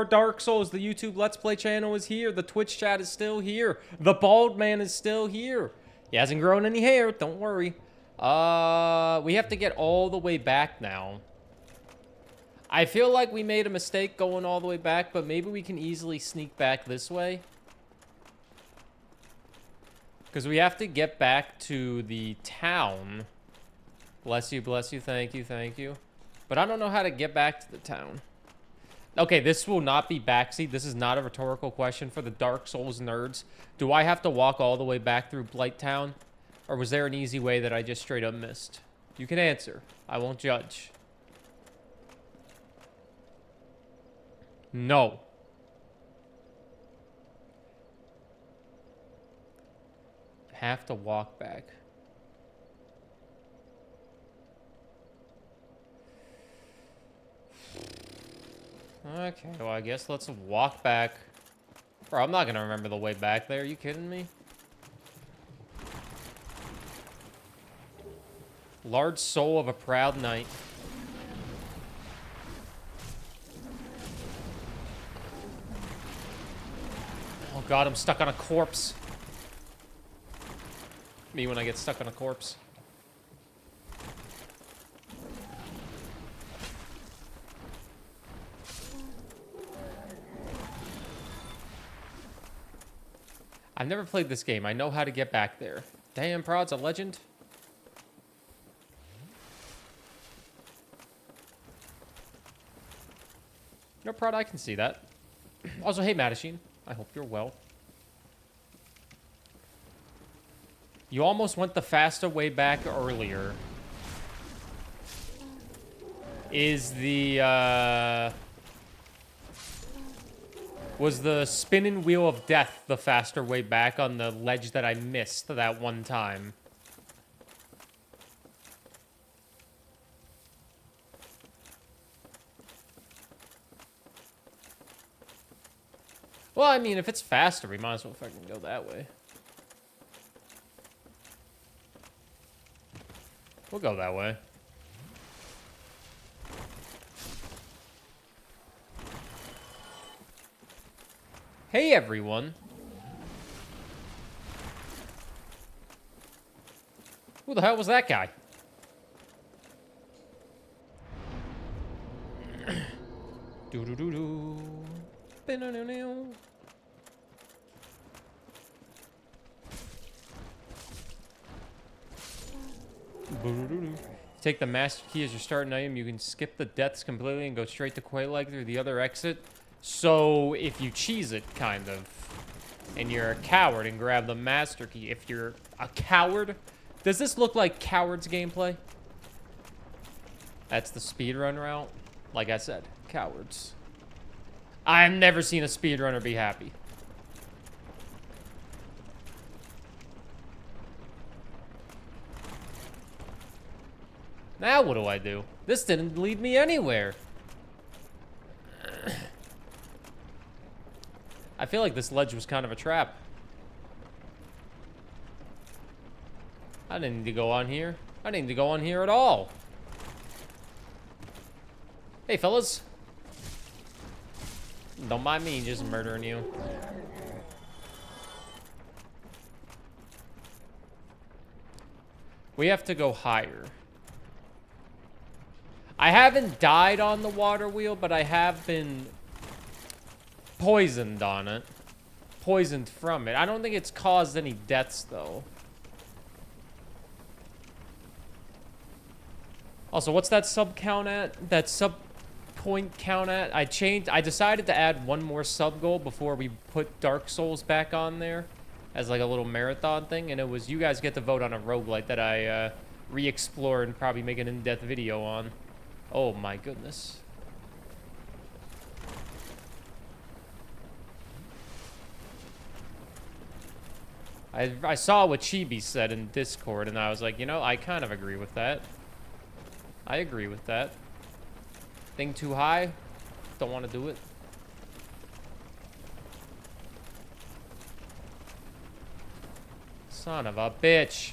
Dark Souls. The YouTube Let's Play channel is here. The Twitch chat is still here. The bald man is still here. He hasn't grown any hair. Don't worry. We have to get all the way back now. I feel like we made a mistake going all the way back, but maybe we can easily sneak back this way. Because we have to get back to the town. Bless you, thank you, thank you. But I don't know how to get back to the town. Okay, this will not be backseat. This is not a rhetorical question for the Dark Souls nerds. Do I have to walk all the way back through Blighttown? Or was there an easy way that I just straight up missed? You can answer. I won't judge. No. Have to walk back. Okay, well, I guess let's walk back. Bro, I'm not gonna remember the way back there. Are you kidding me? Large soul of a proud knight. Oh god, I'm stuck on a corpse. Me when I get stuck on a corpse. I've never played this game. I know how to get back there. Damn, Prod's a legend. No, Prod, I can see that. Also, hey, Madashine. I hope you're well. You almost went the faster way back earlier. Is the, was the spinning wheel of death the faster way back on the ledge that I missed that one time? Well, I mean, if it's faster, we might as well fucking go that way. We'll go that way. Hey, everyone. Who the hell was that guy? Do-do-do-do. Ba-na-na-na. Take the master key as your starting item. You can skip the deaths completely and go straight to Quayleg through the other exit. So if you cheese it, kind of, and you're a coward and grab the master key, if you're a coward, does this look like Coward's gameplay? That's the speedrun route. Like I said, cowards. I've never seen a speedrunner be happy. Now what do I do? This didn't lead me anywhere. I feel like this ledge was kind of a trap. I didn't need to go on here. I didn't need to go on here at all. Hey, fellas. Don't mind me just murdering you. We have to go higher. I haven't died on the water wheel, but I have been poisoned on it. Poisoned from it. I don't think it's caused any deaths, though. Also, what's that sub count at? That sub point count at? I decided to add one more sub goal before we put Dark Souls back on there as like a little marathon thing, and it was you guys get to vote on a roguelite that I re-explore and probably make an in-depth video on. Oh my goodness. I saw what Chibi said in Discord, and I was like, you know, I kind of agree with that. I agree with that. Thing too high? Don't want to do it. Son of a bitch.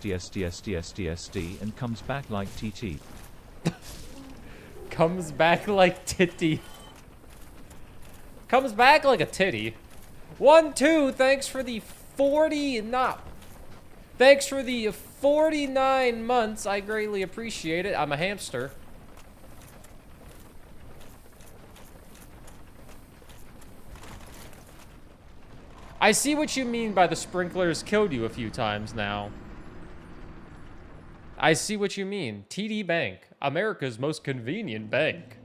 SD and comes back like TT. Comes back like titty. Comes back like a titty. 1, 2, thanks for the 40, thanks for the 49 months. I greatly appreciate it. I'm a hamster. I see what you mean by the sprinklers killed you a few times now. I see what you mean. TD Bank, America's most convenient bank.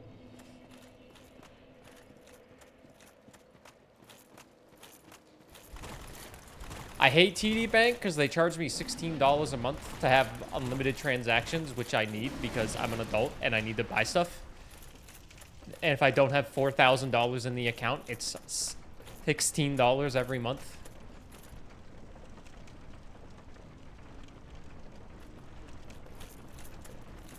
I hate TD Bank because they charge me $16 a month to have unlimited transactions, which I need because I'm an adult and I need to buy stuff. And if I don't have $4,000 in the account, it's $16 every month.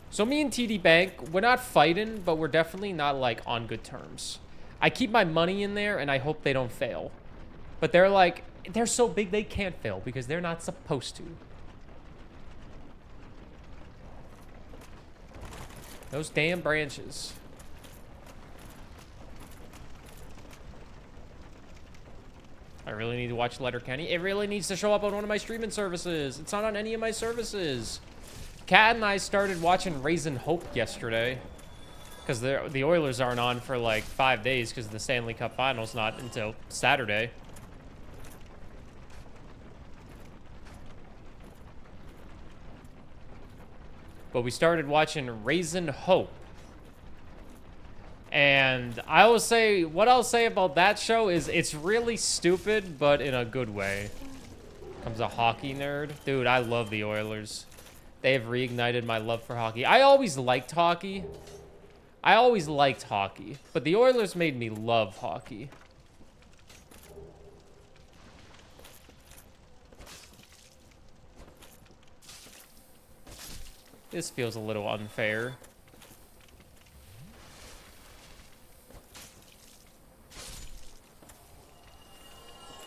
So me and TD Bank, we're not fighting, but we're definitely not like on good terms. I keep my money in there and I hope they don't fail. But they're like, they're so big they can't fail because they're not supposed to. Those damn branches. I really need to watch Letterkenny. It really needs to show up on one of my streaming services. It's not on any of my services. Kat and I started watching Raisin Hope yesterday. Because the Oilers aren't on for like 5 days because the Stanley Cup Final's not until Saturday. But we started watching Raisin Hope. And I will say, what I'll say about that show is it's really stupid, but in a good way. Comes a hockey nerd. Dude, I love the Oilers. They've reignited my love for hockey. I always liked hockey. But the Oilers made me love hockey. This feels a little unfair.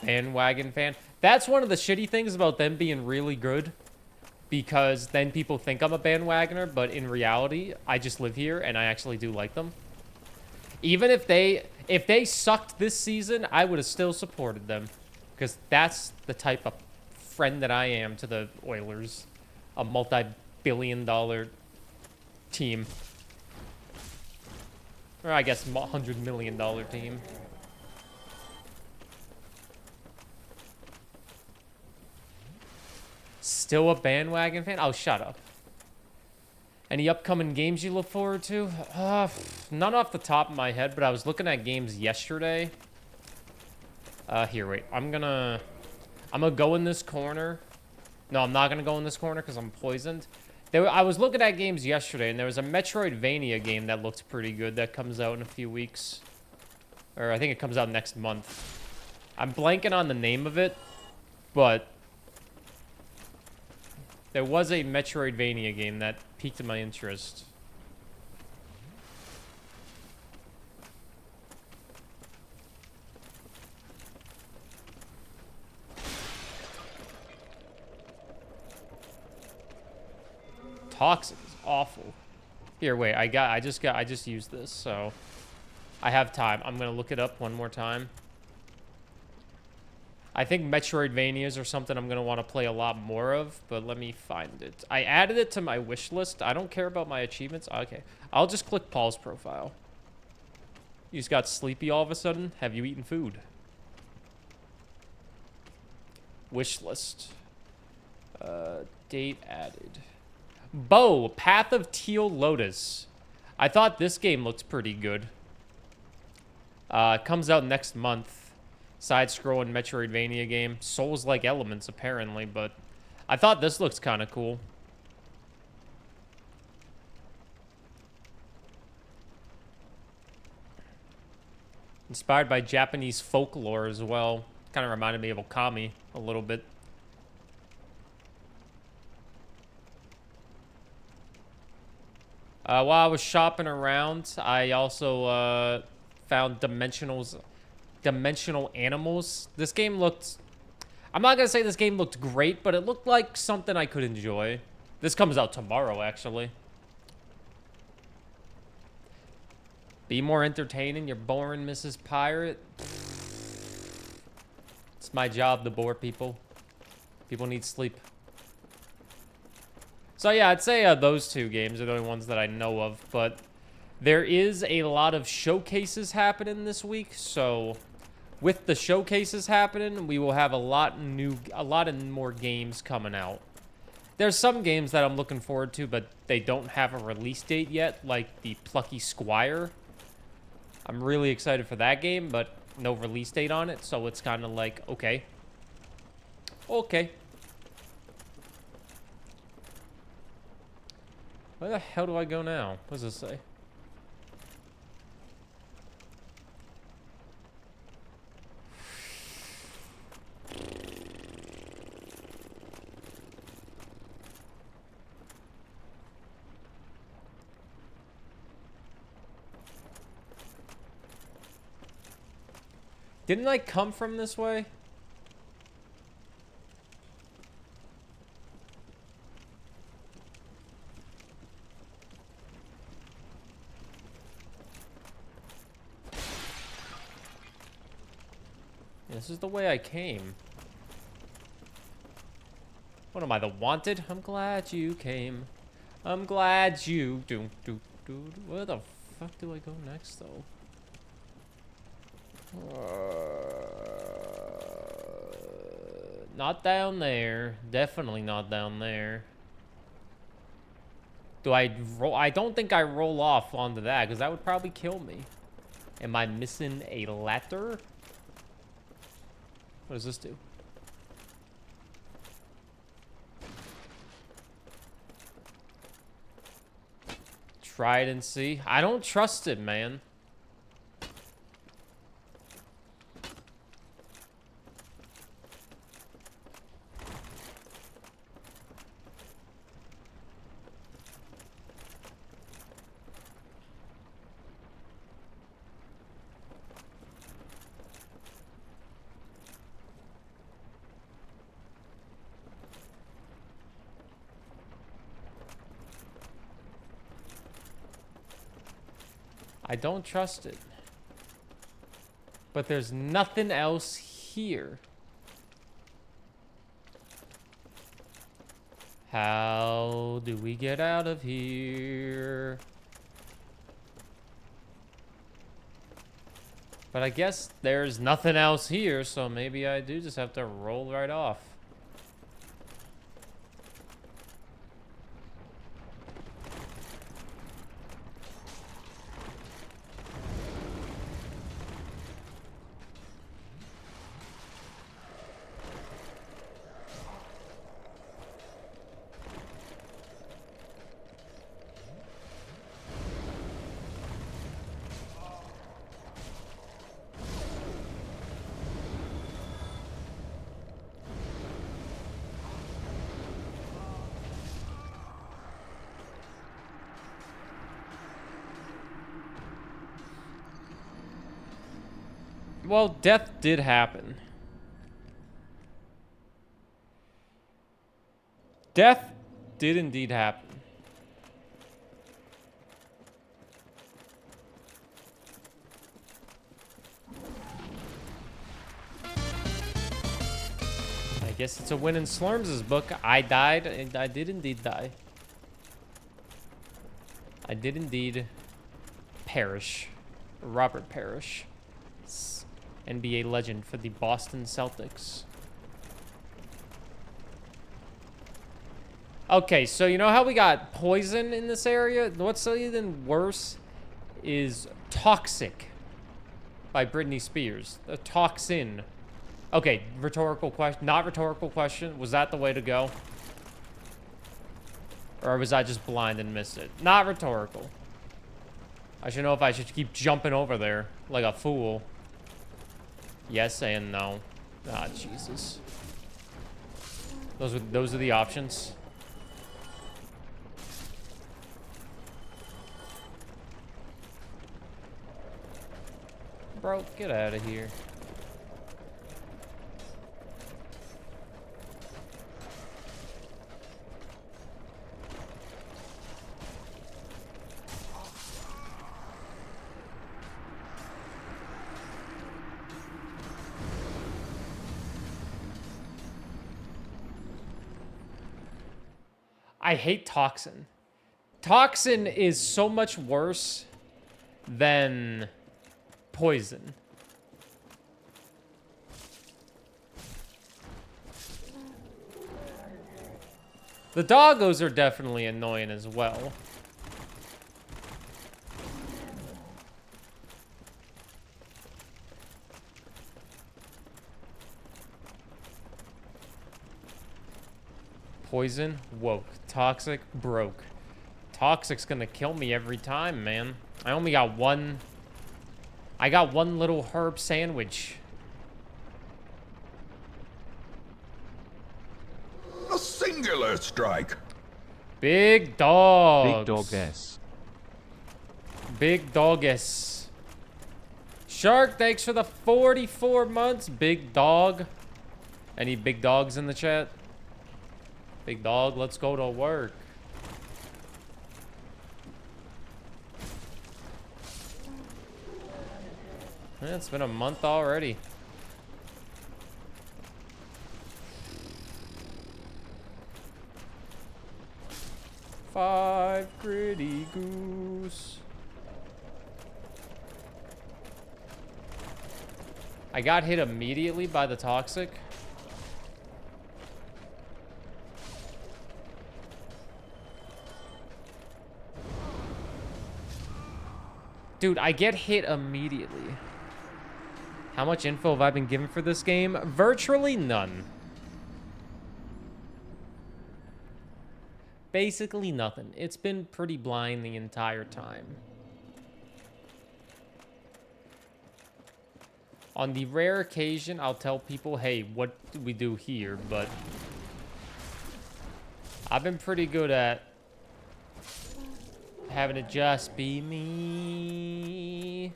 Bandwagon fan. That's one of the shitty things about them being really good. Because then people think I'm a bandwagoner, but in reality, I just live here and I actually do like them. Even if they sucked this season, I would have still supported them. Because that's the type of friend that I am to the Oilers. A multi-billion-dollar team. Or I guess $100 million team. Still a bandwagon fan? Oh, shut up. Any upcoming games you look forward to? None off the top of my head, but I was looking at games yesterday. Here, wait. I'm gonna go in this corner. No, I'm not gonna go in this corner because I'm poisoned. I was looking at games yesterday, and there was a Metroidvania game that looked pretty good that comes out in a few weeks. Or I think it comes out next month. I'm blanking on the name of it, but there was a Metroidvania game that piqued my interest. Toxic is awful. Here, wait, I just used this, so I have time. I'm gonna look it up one more time. I think Metroidvanias are something I'm going to want to play a lot more of, but let me find it. I added it to my wish list. I don't care about my achievements. Okay. I'll just click Paul's profile. You just got sleepy all of a sudden? Have you eaten food? Wish list. Date added. Bo, Path of Teal Lotus. I thought this game looks pretty good. It comes out next month. Side-scrolling Metroidvania game. Souls-like elements, apparently, but I thought this looks kind of cool. Inspired by Japanese folklore as well. Kind of reminded me of Okami a little bit. While I was shopping around, I also found dimensional animals. This game looked... I'm not going to say this game looked great, but it looked like something I could enjoy. This comes out tomorrow, actually. Be more entertaining, you're boring, Mrs. Pirate. It's my job to bore people. People need sleep. So yeah, I'd say those two games are the only ones that I know of, but there is a lot of showcases happening this week, so with the showcases happening, we will have a lot of more games coming out. There's some games that I'm looking forward to, but they don't have a release date yet, like the Plucky Squire. I'm really excited for that game, but no release date on it, so it's kind of like, okay. Okay. Where the hell do I go now? What does this say? Didn't I come from this way? This is the way I came. What am I, the wanted? I'm glad you came. I'm glad you... Where the fuck do I go next, though? Not down there. Definitely not down there. Do I roll? I don't think I roll off onto that, because that would probably kill me. Am I missing a ladder? What does this do? Try it and see. I don't trust it, man. I don't trust it. But there's nothing else here. How do we get out of here? But I guess there's nothing else here, so maybe I do just have to roll right off. Well, death did happen. Death did indeed happen. I guess it's a win in Slurms' book. I died, and I did indeed die. I did indeed perish. Robert Parrish. NBA legend for the Boston Celtics. Okay, so you know how we got poison in this area? What's even worse is Toxic by Britney Spears. The Toxin. Okay, rhetorical question. Not rhetorical question. Was that the way to go? Or was I just blind and missed it? Not rhetorical. I should know if I should keep jumping over there like a fool. Yes and no. Ah, Jesus. Those are the options. Bro, get out of here. I hate Toxin. Toxin is so much worse than Poison. The doggos are definitely annoying as well. Poison, woke. Toxic, broke. Toxic's gonna kill me every time, man. I only got one... I got one little herb sandwich. A singular strike. Big dogs. Big dog S. Big doggus. Shark, thanks for the 44 months, big dog. Any big dogs in the chat? Big dog, let's go to work. Yeah, it's been a month already. Five gritty goose. I got hit immediately by the toxic. Dude, I get hit immediately. How much info have I been given for this game? Virtually none. Basically nothing. It's been pretty blind the entire time. On the rare occasion, I'll tell people, hey, what do we do here? But I've been pretty good at having it just be me.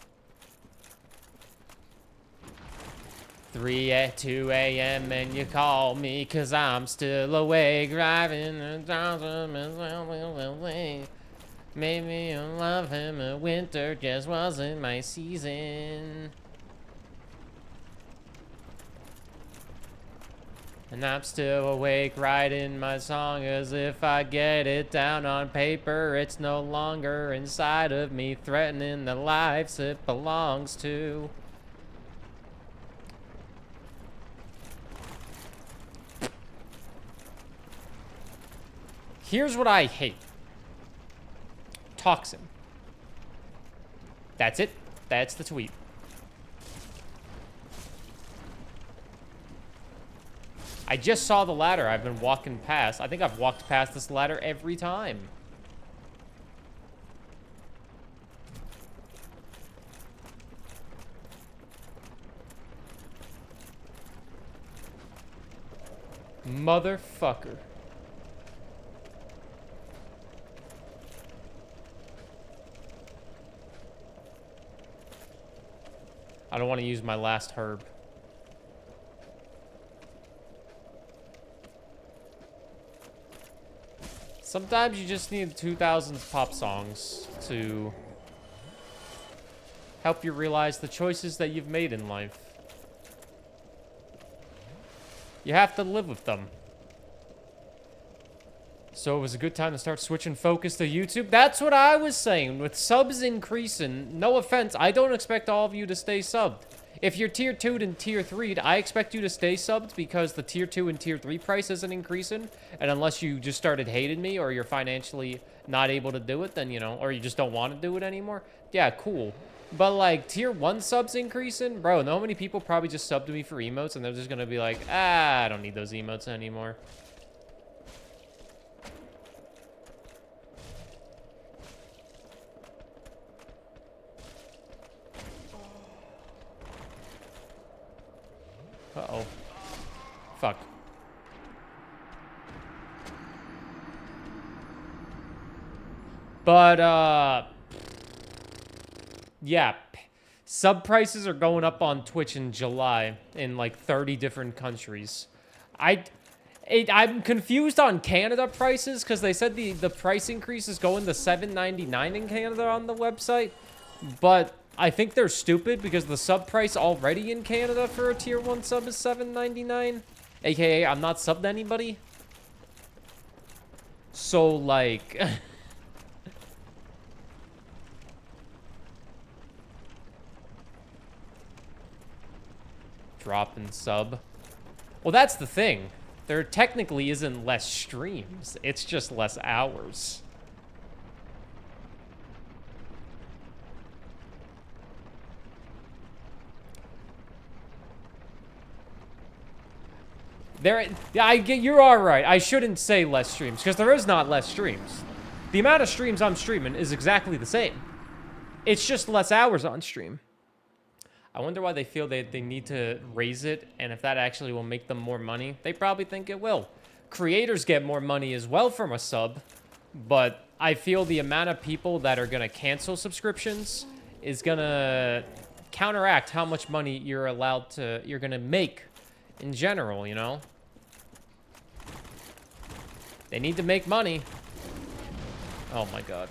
2 a.m. and you call me 'cause I'm still awake, driving away. Maybe I love him, winter just wasn't my season. And I'm still awake, writing my song as if I get it down on paper. It's no longer inside of me, threatening the lives it belongs to. Here's what I hate. Toxin. That's it. That's the tweet. I just saw the ladder I've been walking past. I think I've walked past this ladder every time. Motherfucker. I don't want to use my last herb. Sometimes you just need 2000s pop songs to help you realize the choices that you've made in life. You have to live with them. So it was a good time to start switching focus to YouTube. That's what I was saying. With subs increasing, no offense, I don't expect all of you to stay subbed. If you're tier 2'd and tier 3'd, I expect you to stay subbed because the tier 2 and tier 3 price isn't increasing. And unless you just started hating me or you're financially not able to do it, then, you know, or you just don't want to do it anymore. Yeah, cool. But, like, tier 1 subs increasing? Bro, know how many people probably just subbed me for emotes and they're just going to be like, ah, I don't need those emotes anymore. Uh-oh. Fuck. But, yeah. Sub prices are going up on Twitch in July in like 30 different countries. I'm confused on Canada prices because they said the price increase is going to $7.99 in Canada on the website. But I think they're stupid because the sub price already in Canada for a tier 1 sub is $7.99. AKA, I'm not subbed to anybody. So, like... drop in sub. Well, that's the thing. There technically isn't less streams. It's just less hours. You're all right. I shouldn't say less streams because there is not less streams. The amount of streams I'm streaming is exactly the same. It's just less hours on stream. I wonder why they feel they need to raise it, and if that actually will make them more money. They probably think it will. Creators get more money as well from a sub, but I feel the amount of people that are going to cancel subscriptions is going to counteract how much money you're going to make in general, you know? They need to make money. Oh my god.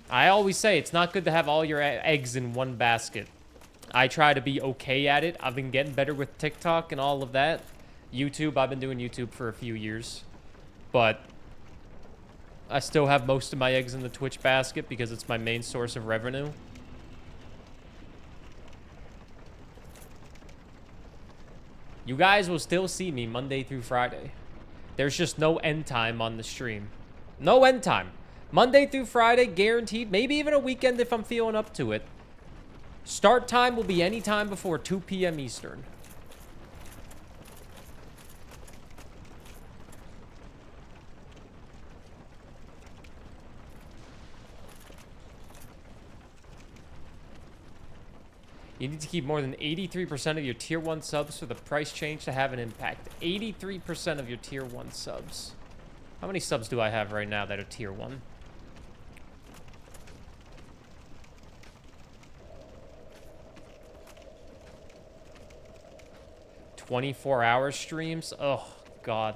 I always say it's not good to have all your eggs in one basket. I try to be okay at it. I've been getting better with TikTok and all of that. YouTube, I've been doing YouTube for a few years. But I still have most of my eggs in the Twitch basket because it's my main source of revenue. You guys will still see me Monday through Friday. There's just no end time on the stream. No end time. Monday through Friday, guaranteed. Maybe even a weekend if I'm feeling up to it. Start time will be any time before 2 p.m. Eastern. You need to keep more than 83% of your tier 1 subs for the price change to have an impact. 83% of your tier 1 subs. How many subs do I have right now that are tier 1? "24-hour streams"? Oh, God.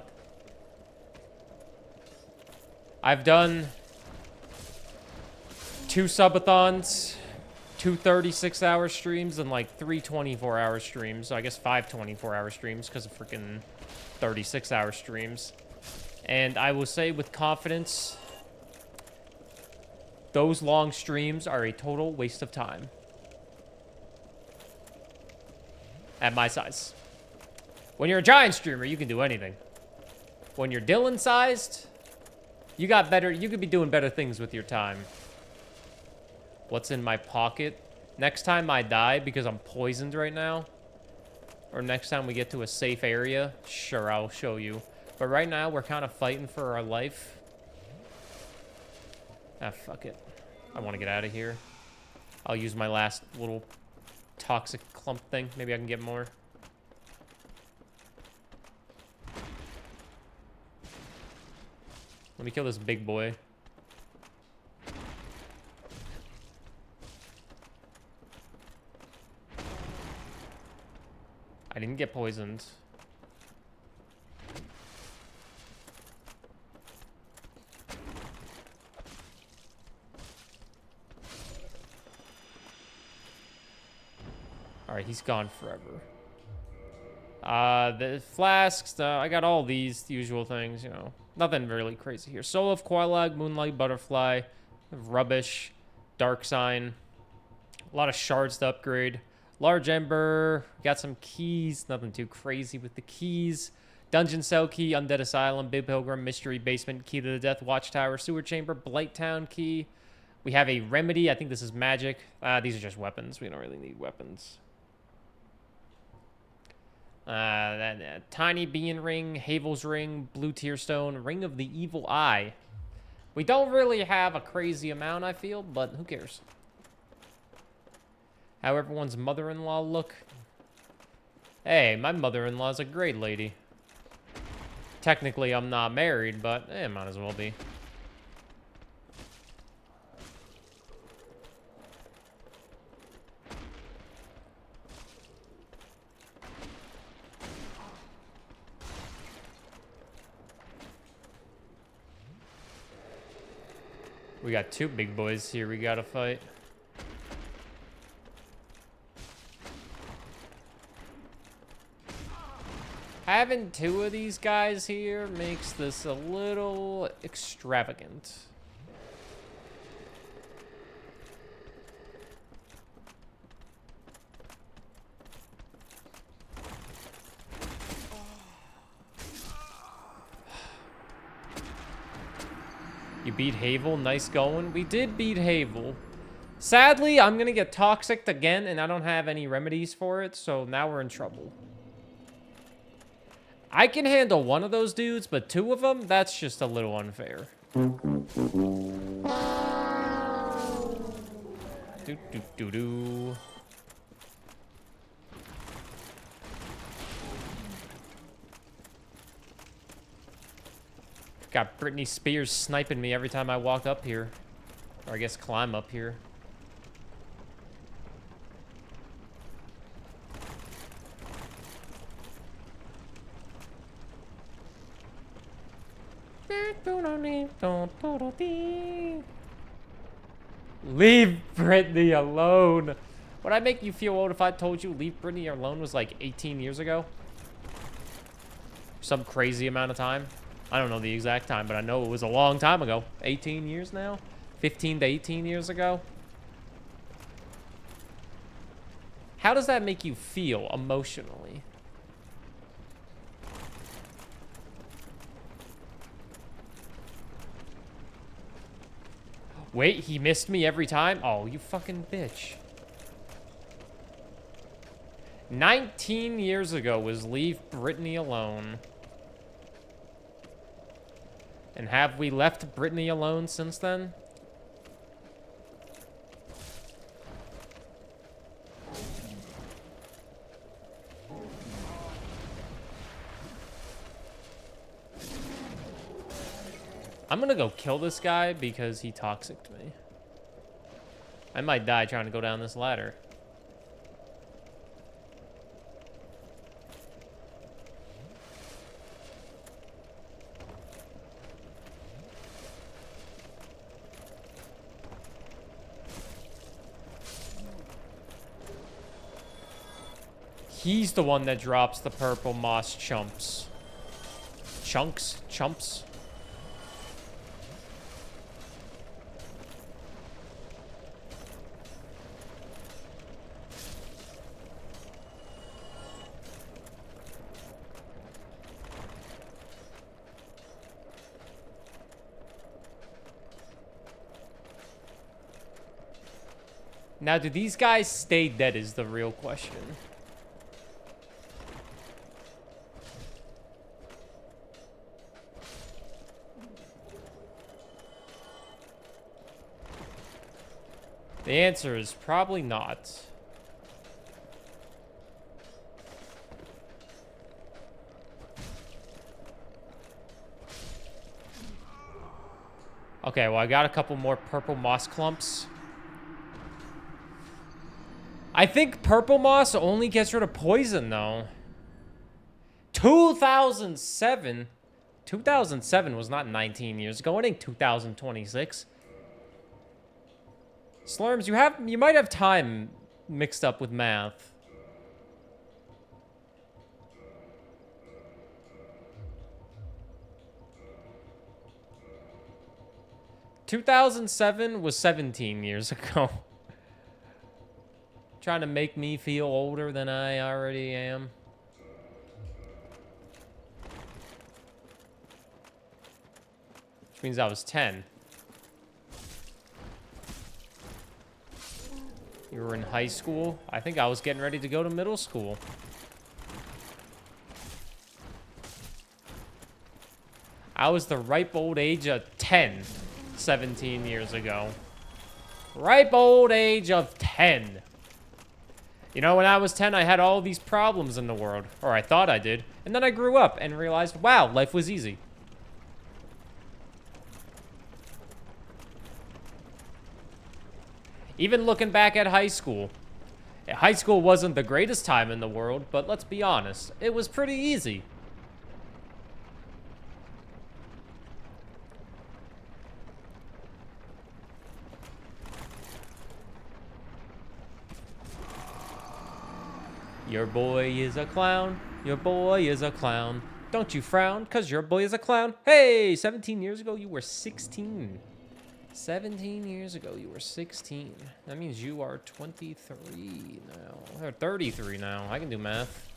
I've done 2 subathons, 2 36-hour streams, and like 3 24-hour streams. So I guess 5 24-hour streams because of freaking 36-hour streams. And I will say with confidence, those long streams are a total waste of time. At my size. When you're a giant streamer, you can do anything. When you're Dylan-sized, you could be doing better things with your time. What's in my pocket? Next time I die because I'm poisoned right now, or next time we get to a safe area, sure, I'll show you. But right now, we're kind of fighting for our life. Ah, fuck it. I want to get out of here. I'll use my last little toxic clump thing. Maybe I can get more. Let me kill this big boy. I didn't get poisoned. Alright, he's gone forever. The flasks, I got all these usual things, you know. Nothing really crazy here. Soul of Qualag, Moonlight Butterfly, Rubbish, Dark Sign. A lot of shards to upgrade. Large Ember, got some keys. Nothing too crazy with the keys. Dungeon Cell Key, Undead Asylum, Big Pilgrim, Mystery Basement, Key to the Death Watchtower, Sewer Chamber, Blighttown Key. We have a Remedy. I think this is magic. These are just weapons. We don't really need weapons. Tiny Bean Ring, Havel's Ring, Blue Tearstone, Ring of the Evil Eye. We don't really have a crazy amount, I feel, but who cares? How everyone's mother-in-law look? Hey, my mother-in-law's a great lady. Technically, I'm not married, but might as well be. We got two big boys here we gotta fight. Having two of these guys here makes this a little extravagant. You beat Havel, nice going. We did beat Havel. Sadly, I'm gonna get toxicked again, and I don't have any remedies for it, so now we're in trouble. I can handle one of those dudes, but two of them, that's just a little unfair. Do. Got Britney Spears sniping me every time I walk up here. Or I guess climb up here. Leave Britney alone. Would I make you feel old if I told you leave Britney alone was like 18 years ago? Some crazy amount of time. I don't know the exact time, but I know it was a long time ago. 18 years now? 15 to 18 years ago? How does that make you feel emotionally? Wait, he missed me every time? Oh, you fucking bitch. 19 years ago was leave Britney alone. And have we left Britney alone since then? I'm gonna go kill this guy because he toxicked me. I might die trying to go down this ladder. He's the one that drops the purple moss chumps. Chumps? Now, do these guys stay dead is the real question. The answer is probably not. Okay, well, I got a couple more purple moss clumps. I think purple moss only gets rid of poison, though. 2007? 2007 was not 19 years ago. It ain't 2026. Slurms, you might have time mixed up with math. "2007 was 17 years ago. Trying to make me feel older than I already am. Which means I was 10. You were in high school? I think I was getting ready to go to middle school. I was the ripe old age of 10, 17 years ago. Ripe old age of 10. You know, when I was 10, I had all these problems in the world. Or I thought I did. And then I grew up and realized, wow, life was easy. Even looking back at high school wasn't the greatest time in the world, but let's be honest, it was pretty easy. Your boy is a clown. Your boy is a clown. Don't you frown, cause your boy is a clown. Hey, 17 years ago, you were 16. 17 years ago, you were 16. That means you are 23 now. Or 33 now. I can do math.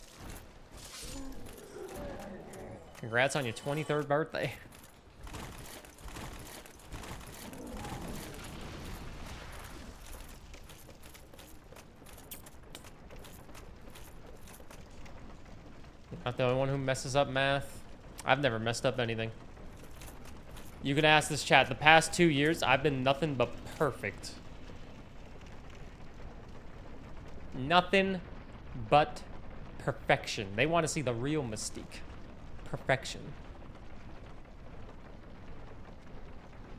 Congrats on your 23rd birthday. Not the only one who messes up math. I've never messed up anything. You can ask this chat. The past 2 years, I've been nothing but perfect. Nothing but perfection. They want to see the real Mystique. Perfection.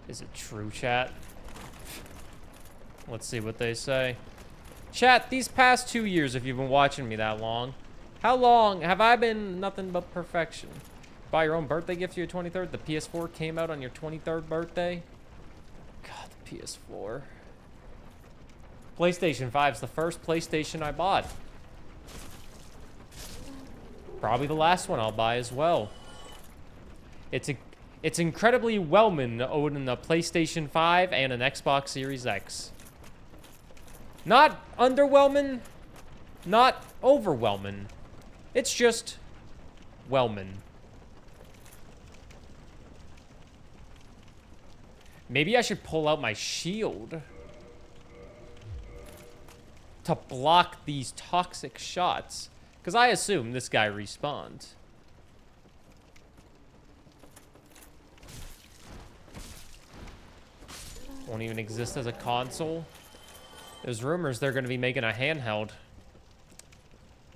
Is it true, chat? Let's see what they say. Chat, these past 2 years, if you've been watching me that long, how long have I been nothing but perfection? Buy your own birthday gift for your 23rd. The PS4 came out on your 23rd birthday. God, the PS4. PlayStation 5 is the first PlayStation I bought. Probably the last one I'll buy as well. It's incredibly whelming owning a PlayStation 5 and an Xbox Series X. Not underwhelming, not overwhelming. It's just whelming. Maybe I should pull out my shield to block these toxic shots. Because I assume this guy respawns. Won't even exist as a console. There's rumors they're going to be making a handheld.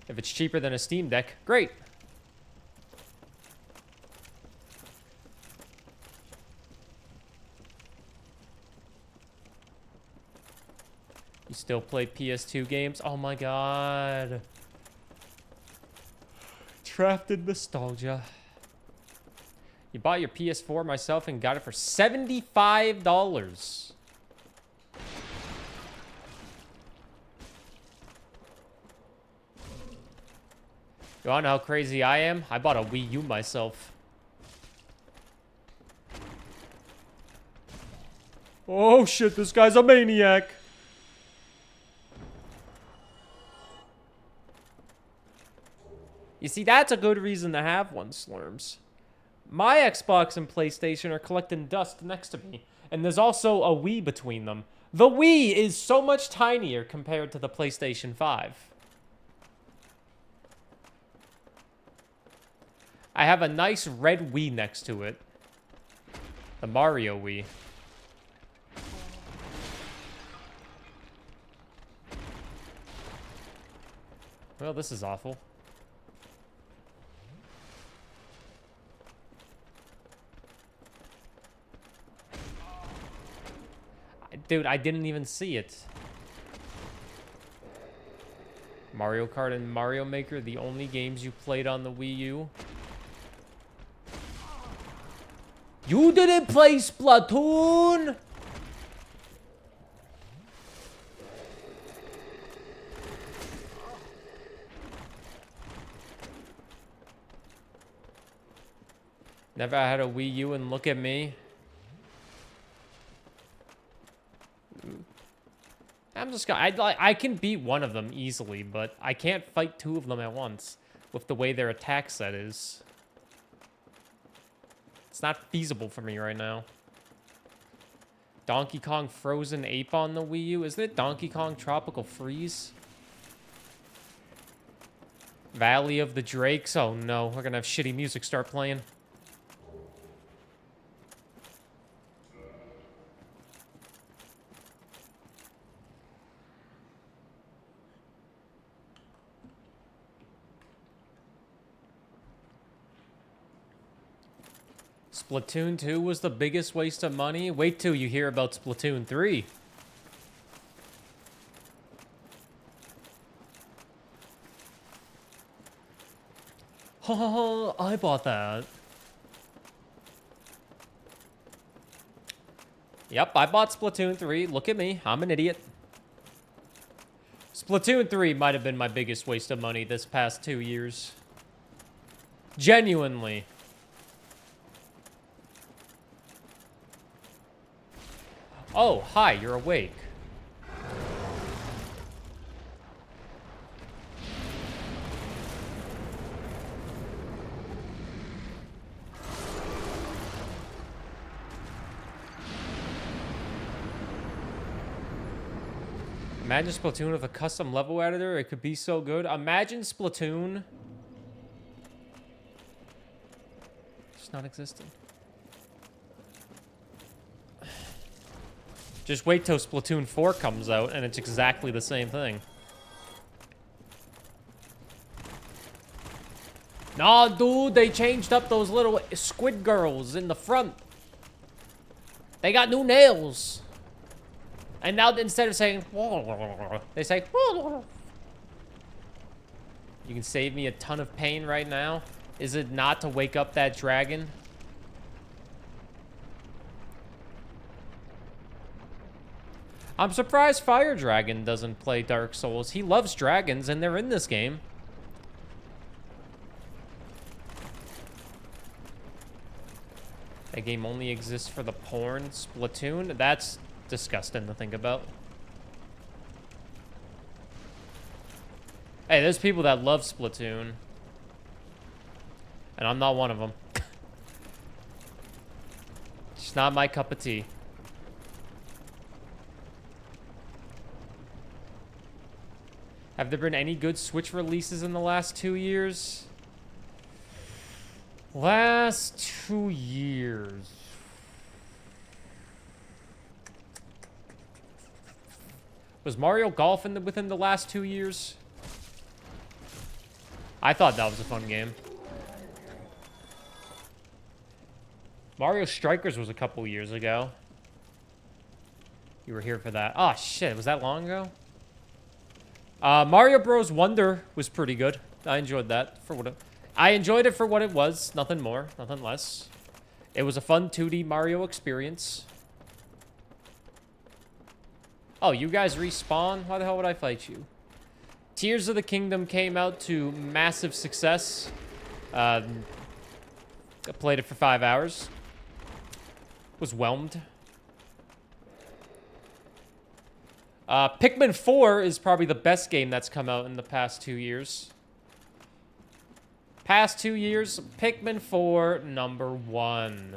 If it's cheaper than a Steam Deck, great. You still play PS2 games? Oh my god. Trapped in nostalgia. You bought your PS4 myself and got it for $75. You wanna know how crazy I am? I bought a Wii U myself. Oh shit, this guy's a maniac. You see, that's a good reason to have one, Slurms. My Xbox and PlayStation are collecting dust next to me, and there's also a Wii between them. The Wii is so much tinier compared to the PlayStation 5. I have a nice red Wii next to it. The Mario Wii. Well, this is awful. Dude, I didn't even see it. Mario Kart and Mario Maker, the only games you played on the Wii U. You didn't play Splatoon? Never had a Wii U and look at me. I'm just gonna, I can beat one of them easily, but I can't fight two of them at once with the way their attack set is. It's not feasible for me right now. Donkey Kong Frozen Ape on the Wii U. Isn't it Donkey Kong Tropical Freeze? Valley of the Drakes. Oh no, we're gonna have shitty music start playing. Splatoon 2 was the biggest waste of money. Wait till you hear about Splatoon 3. Ha, I bought that. Yep, I bought Splatoon 3. Look at me. I'm an idiot. Splatoon 3 might have been my biggest waste of money this past 2 years. Genuinely. Oh, hi, you're awake. Imagine Splatoon with a custom level editor. It could be so good. Imagine Splatoon just not existing. Just wait till Splatoon 4 comes out and it's exactly the same thing. Nah, dude, they changed up those little squid girls in the front. They got new nails. And now instead of saying, they say, you can save me a ton of pain right now. Is it not to wake up that dragon? I'm surprised Fire Dragon doesn't play Dark Souls. He loves dragons, and they're in this game. That game only exists for the porn. Splatoon? That's disgusting to think about. Hey, there's people that love Splatoon. And I'm not one of them. It's not my cup of tea. Have there been any good Switch releases in the last 2 years? Last 2 years. Was Mario Golf within the last 2 years? I thought that was a fun game. Mario Strikers was a couple years ago. You were here for that. Oh, shit. Was that long ago? Mario Bros. Wonder was pretty good. I enjoyed that for what it was. Nothing more, nothing less. It was a fun 2D Mario experience. Oh, you guys respawn? Why the hell would I fight you? Tears of the Kingdom came out to massive success. I played it for 5 hours. Was whelmed. Pikmin 4 is probably the best game that's come out in the past 2 years. Past 2 years, Pikmin 4, number 1.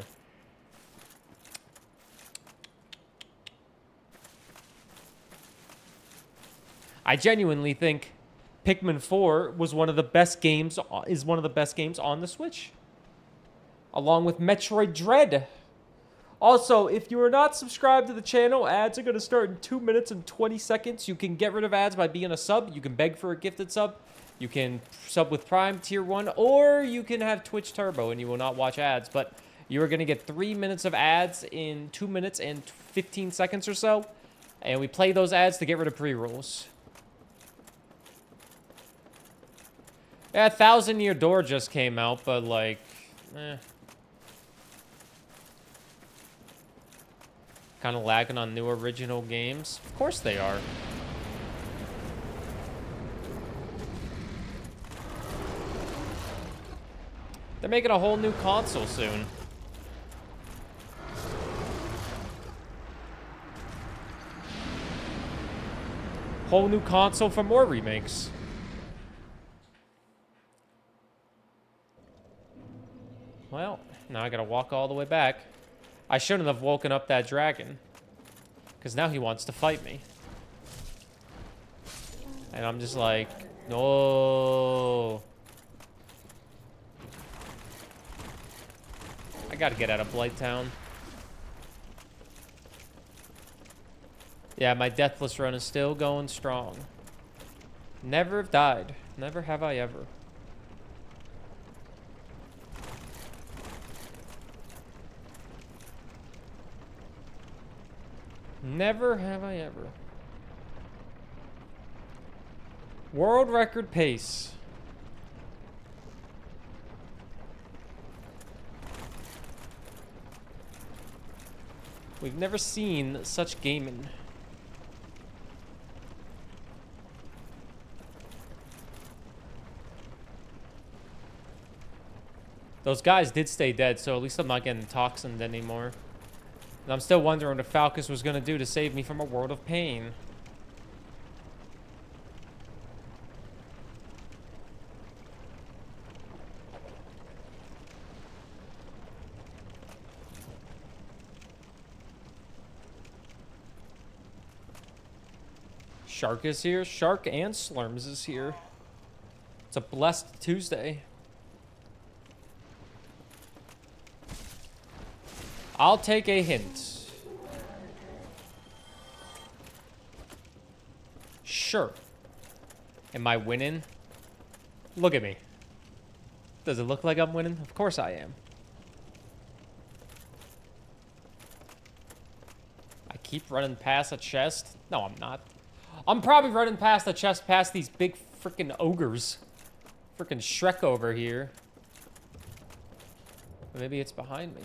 I genuinely think Pikmin 4 was one of the best games, is one of the best games on the Switch. Along with Metroid Dread. Also, if you are not subscribed to the channel, ads are going to start in 2 minutes and 20 seconds. You can get rid of ads by being a sub. You can beg for a gifted sub. You can sub with Prime, Tier 1, or you can have Twitch Turbo and you will not watch ads. But you are going to get 3 minutes of ads in 2 minutes and 15 seconds or so. And we play those ads to get rid of pre-rolls. Yeah, 1,000 Year Door just came out, but like, kind of lagging on new original games. Of course they are. They're making a whole new console soon. Whole new console for more remakes. Well, now I gotta walk all the way back. I shouldn't have woken up that dragon. Because now he wants to fight me. And I'm just like, no. I gotta get out of Blighttown. Yeah, my Deathless run is still going strong. Never have died. Never have I ever. Never have I ever. World record pace. We've never seen such gaming. Those guys did stay dead, so at least I'm not getting toxined anymore. And I'm still wondering what Falcus was going to do to save me from a world of pain. Shark is here. Shark and Slurms is here. It's a blessed Tuesday. I'll take a hint. Sure. Am I winning? Look at me. Does it look like I'm winning? Of course I am. I keep running past a chest. No, I'm not. I'm probably running past the chest past these big freaking ogres. Freaking Shrek over here. Maybe it's behind me.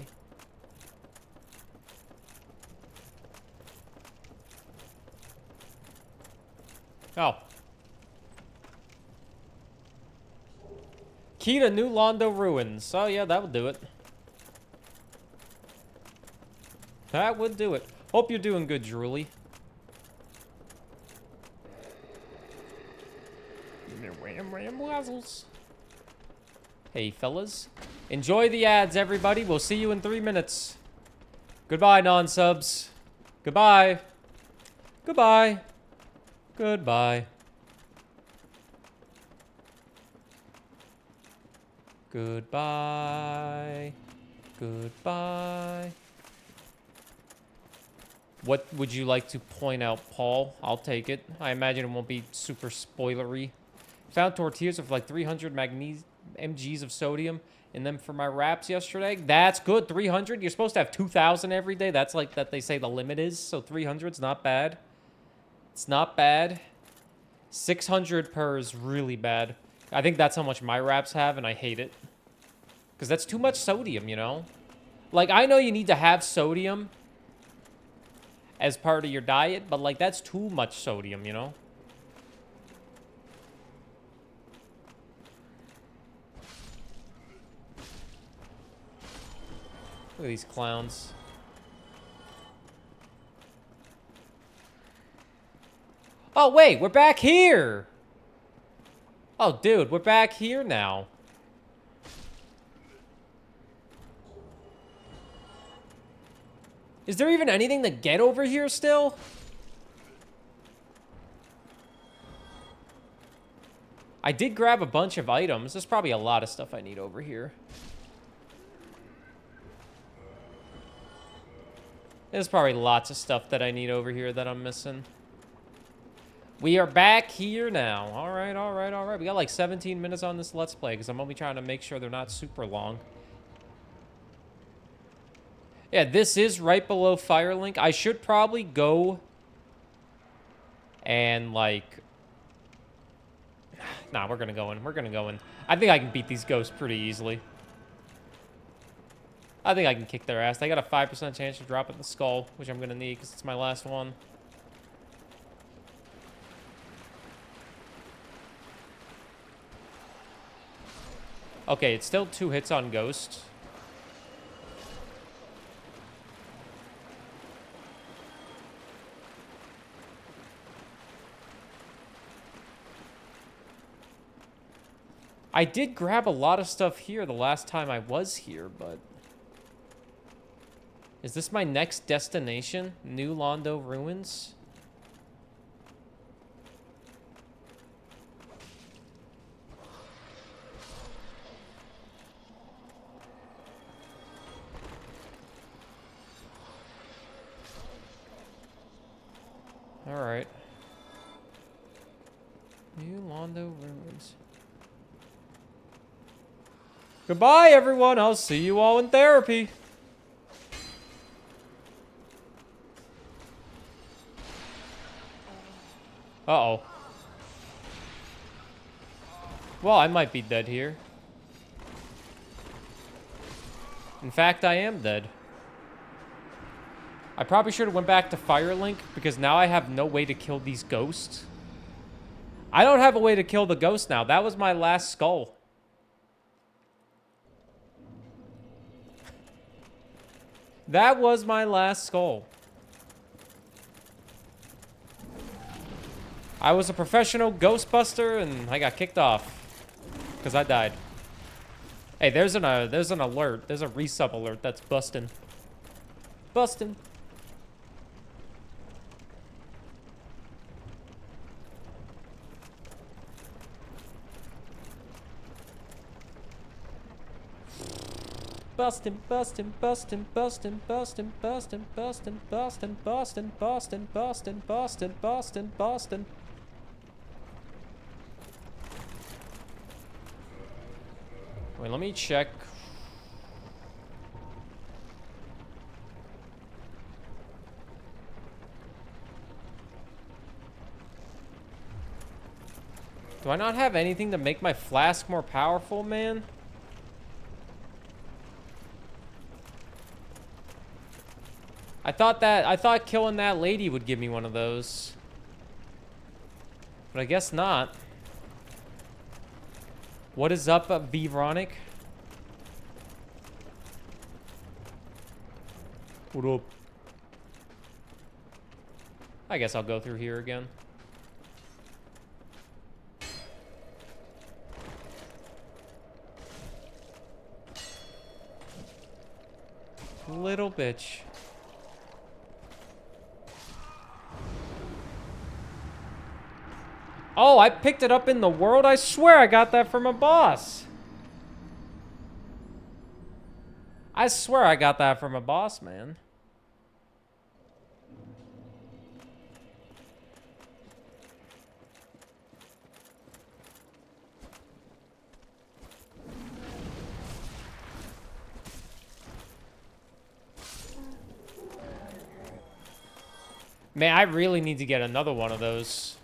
Oh. Key to New Londo Ruins. Oh, yeah, that would do it. That would do it. Hope you're doing good, Drooly. Hey, fellas. Enjoy the ads, everybody. We'll see you in 3 minutes. Goodbye, non-subs. Goodbye. Goodbye. Goodbye. Goodbye. Goodbye. What would you like to point out, Paul? I'll take it. I imagine it won't be super spoilery. Found tortillas with like 300 mgs of sodium in them for my wraps yesterday. That's good. 300? You're supposed to have 2,000 every day. That's like that they say the limit is. So 300's not bad. It's not bad. 600 per is really bad. I think that's how much my wraps have, and I hate it. Because that's too much sodium, you know? Like, I know you need to have sodium as part of your diet, but, like, that's too much sodium, you know? Look at these clowns. Oh, wait, we're back here! Oh, dude, we're back here now. Is there even anything to get over here still? I did grab a bunch of items. There's probably a lot of stuff I need over here. There's probably lots of stuff that I need over here that I'm missing. We are back here now. All right, all right, all right. We got like 17 minutes on this Let's Play because I'm only trying to make sure they're not super long. Yeah, this is right below Firelink. I should probably go and, like... Nah, we're going to go in. We're going to go in. I think I can beat these ghosts pretty easily. I think I can kick their ass. They got a 5% chance to drop in the skull, which I'm going to need because it's my last one. Okay, it's still 2 hits on Ghost. I did grab a lot of stuff here the last time I was here, but... Is this my next destination? New Londo Ruins? Alright. New Londo Ruins. Goodbye, everyone. I'll see you all in therapy. Uh-oh. Well, I might be dead here. In fact, I am dead. I probably should have went back to Firelink because now I have no way to kill these ghosts. I don't have a way to kill the ghost now. That was my last skull. That was my last skull. I was a professional Ghostbuster and I got kicked off because I died. Hey, there's an alert. There's a resub alert that's busting. Busting. Bustin', bustin', bustin', bustin', bustin', bustin', bustin', bustin', bustin', bustin', bustin', bustin', bustin', bustin'. Wait, let me check. Do I not have anything to make my flask more powerful, man? I thought killing that lady would give me one of those. But I guess not. What is up, Vronic? What up? I guess I'll go through here again. Little bitch. Oh, I picked it up in the world? I swear I got that from a boss. I swear I got that from a boss, man. Man, I really need to get another one of those.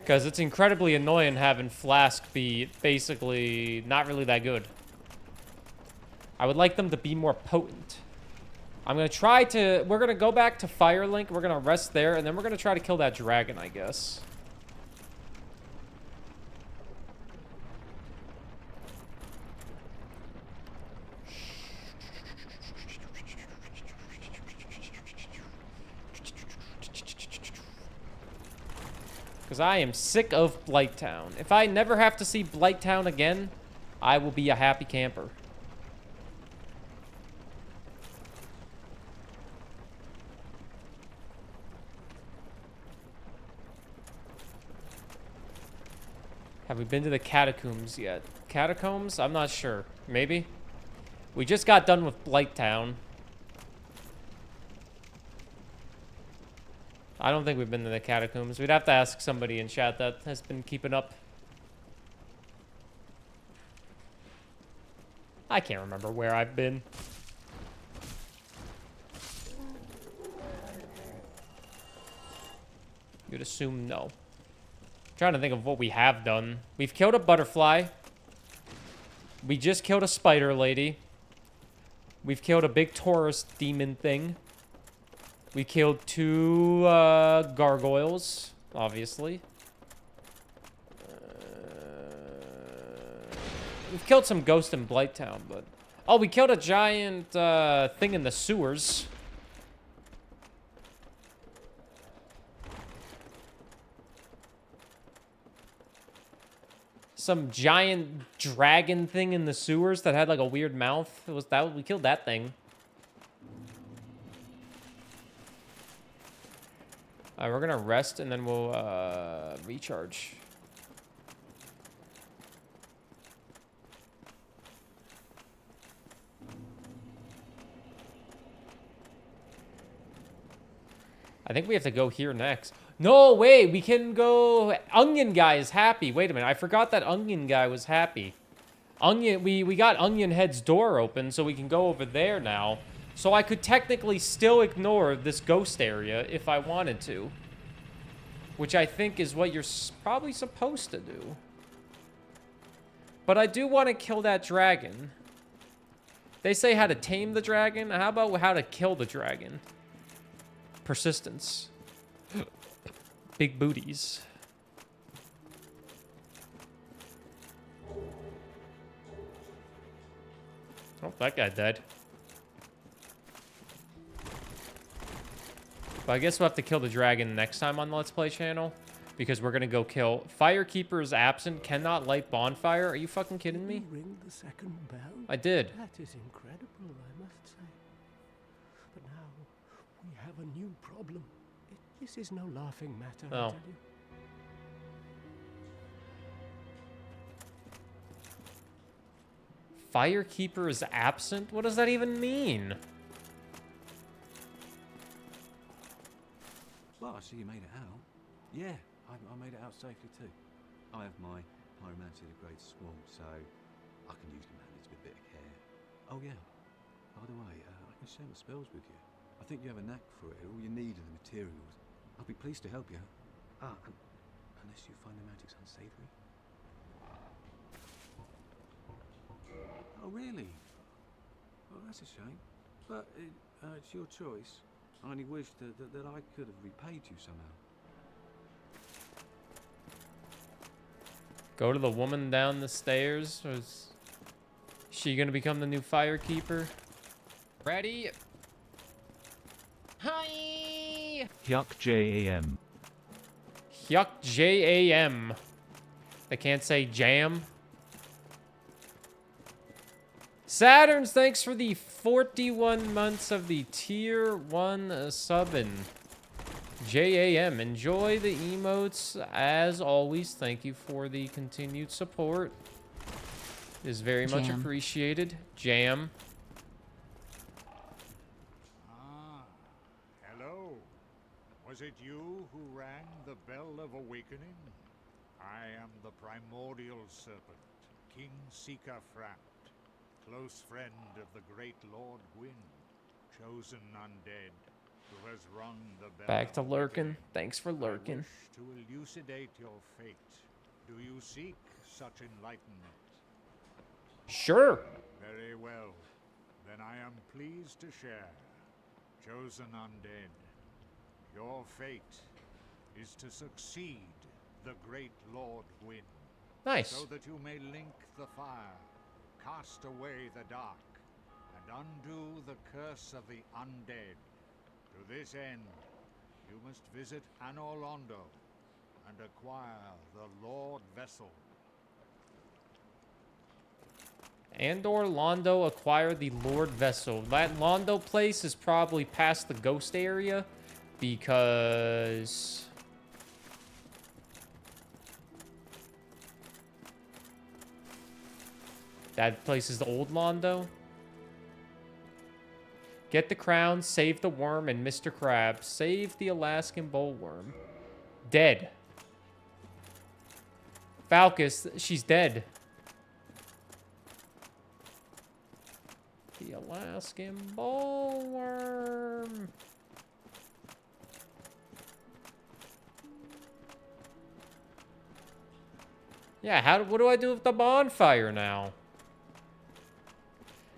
Because it's incredibly annoying having Flask be basically not really that good. I would like them to be more potent. I'm going to try to... We're going to go back to Firelink. We're going to rest there. And then we're going to try to kill that dragon, I guess. Because I am sick of Blighttown. If I never have to see Blighttown again, I will be a happy camper. Have we been to the catacombs yet? Catacombs? I'm not sure. Maybe? We just got done with Blighttown. I don't think we've been to the catacombs. We'd have to ask somebody in chat that has been keeping up. I can't remember where I've been. You'd assume no. I'm trying to think of what we have done. We've killed a butterfly. We just killed a spider lady. We've killed a big Taurus demon thing. We killed 2 gargoyles, obviously. We've killed some ghosts in Blighttown, but... Oh, we killed a giant thing in the sewers. Some giant dragon thing in the sewers that had like a weird mouth. It was that we killed that thing. We're gonna rest and then we'll recharge. I think we have to go here next. No, wait, we can go... Onion Guy is happy. Wait a minute, I forgot that Onion Guy was happy. We got Onion Head's door open, so we can go over there now. So I could technically still ignore this ghost area if I wanted to. Which I think is what you're probably supposed to do. But I do want to kill that dragon. They say how to tame the dragon. How about how to kill the dragon? Persistence. Big booties. Oh, that guy died. But I guess we'll have to kill the dragon next time on the Let's Play channel. Because we're going to go kill... Firekeeper is absent. Cannot light bonfire. Are you fucking kidding me? You ring the second bell? I did. That is incredible, I must say. But now we have a new problem. This is no laughing matter, I Oh. tell you. Firekeeper is absent? What does that even mean? Well, I see you made it out. Yeah, I made it out safely too. I have my pyromancy of the great swarm, so I can usually manage with a bit of care. Oh yeah, by the way, I can share my spells with you. I think you have a knack for it. All you need are the materials. I'll be pleased to help you. Unless you find the magics unsavory. Oh really? Well, that's a shame. But it's your choice. I only wish that I could have repaid you somehow. Go to the woman down the stairs? Or is she gonna become the new firekeeper? Ready? Hi! Hyuk JAM. Hyuk JAM. They can't say jam. Saturns, thanks for the 41 months of the tier 1 subbing. JAM, enjoy the emotes as always. Thank you for the continued support. It is very much Jam. appreciated. Jam. Ah, hello. Was it you who rang the bell of awakening? I am the primordial serpent, King Seeker Framt, close friend of the great Lord Gwyn, chosen undead, who has rung the bell. Back to of lurking. awakening. Thanks for I lurking. wish to elucidate your fate. Do you seek such enlightenment? Sure. Very well. Then I am pleased to share. Chosen undead, your fate is to succeed the great Lord Gwyn, Nice. so that you may link the fire, cast away the dark, and undo the curse of the undead. To this end, you must visit Anor Londo and acquire the Lord Vessel. Andor Londo acquire the Lord Vessel. That Londo place is probably past the ghost area because that place is the old Londo. Get the crown, save the worm, and Mr. Crab. Save the Alaskan bullworm. Dead. Falcus, she's dead. The Alaskan bullworm. Yeah, what do I do with the bonfire now?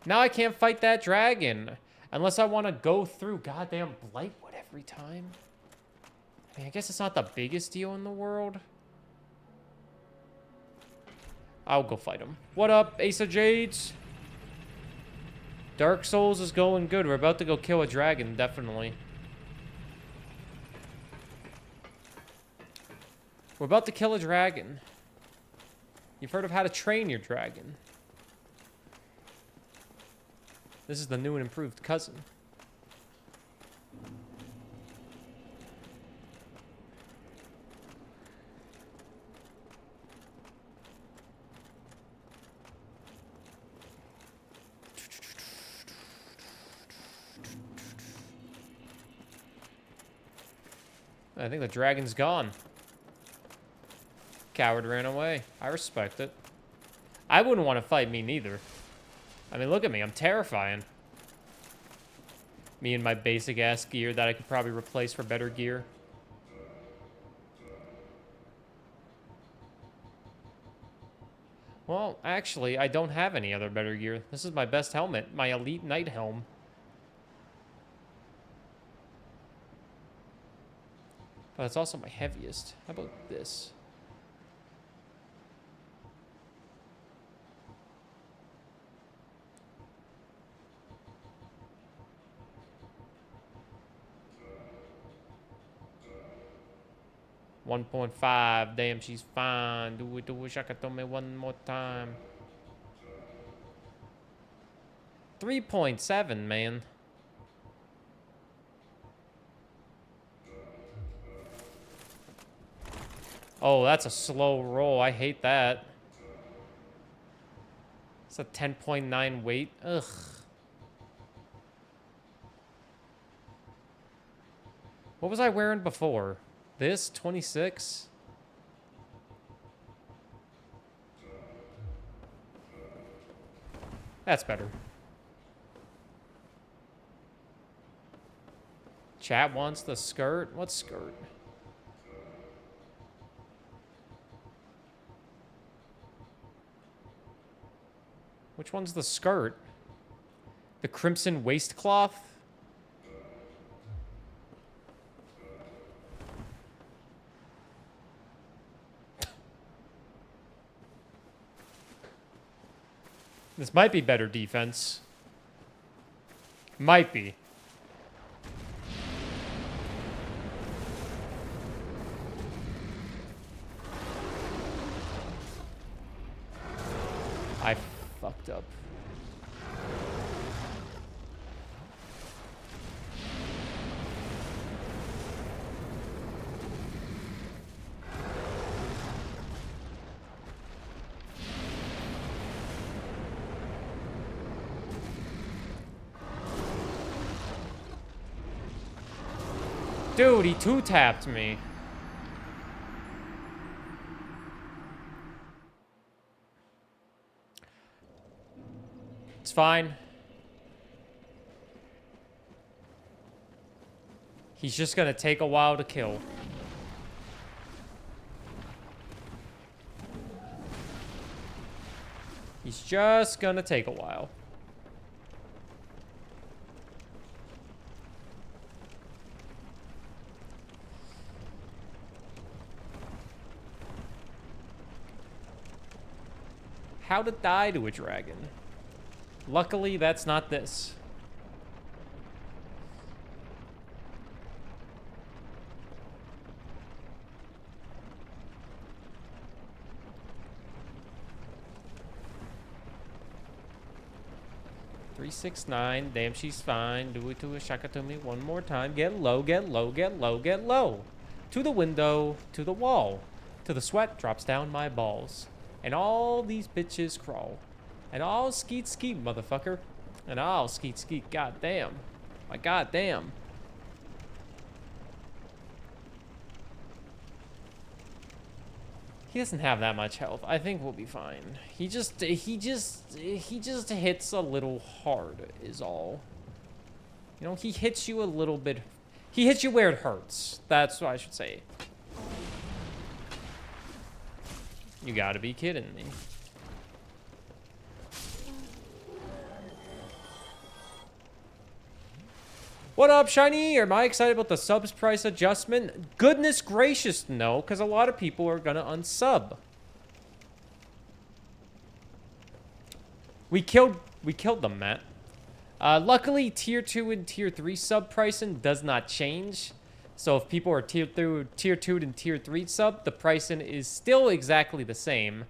Now I can't fight that dragon. Unless I want to go through goddamn Blightwood every time. I mean, I guess it's not the biggest deal in the world. I'll go fight him. What up, Ace of Jades? Dark Souls is going good. We're about to go kill a dragon, definitely. We're about to kill a dragon. You've heard of how to train your dragon. This is the new and improved cousin. I think the dragon's gone. Coward ran away. I respect it. I wouldn't want to fight me neither. I mean, look at me. I'm terrifying. Me and my basic ass gear that I could probably replace for better gear. Well, actually, I don't have any other better gear. This is my best helmet. My elite knight helm. But it's also my heaviest. How about this? 1.5. Damn, she's fine. Do it, Shakatome one more time. 3.7, man. Oh, that's a slow roll. I hate that. It's a 10.9 weight. Ugh. What was I wearing before? This? 26? That's better. Chat wants the skirt? What skirt? Which one's the skirt? The crimson waistcloth? This might be better defense. Might be. I fucked up. Dude, he two-tapped me. It's fine. He's just gonna take a while to kill. He's just gonna take a while. How to die to a dragon. Luckily, that's not this. $369. Damn, she's fine. Do it to a Shakatumi one more time. Get low, get low, get low, get low. To the window, to the wall. To the sweat drops down my balls. And all these bitches crawl. And all skeet skeet, motherfucker. And all skeet skeet, goddamn. My goddamn. He doesn't have that much health. I think we'll be fine. He just hits a little hard is all. You know, he hits you a little bit. He hits you where it hurts. That's what I should say. You gotta be kidding me. What up, Shiny? Am I excited about the subs price adjustment? Goodness gracious, no, because a lot of people are gonna unsub. We killed them, Matt. Luckily, tier 2 and tier 3 sub pricing does not change. So if people are tier 2 and tier 3 sub, the pricing is still exactly the same.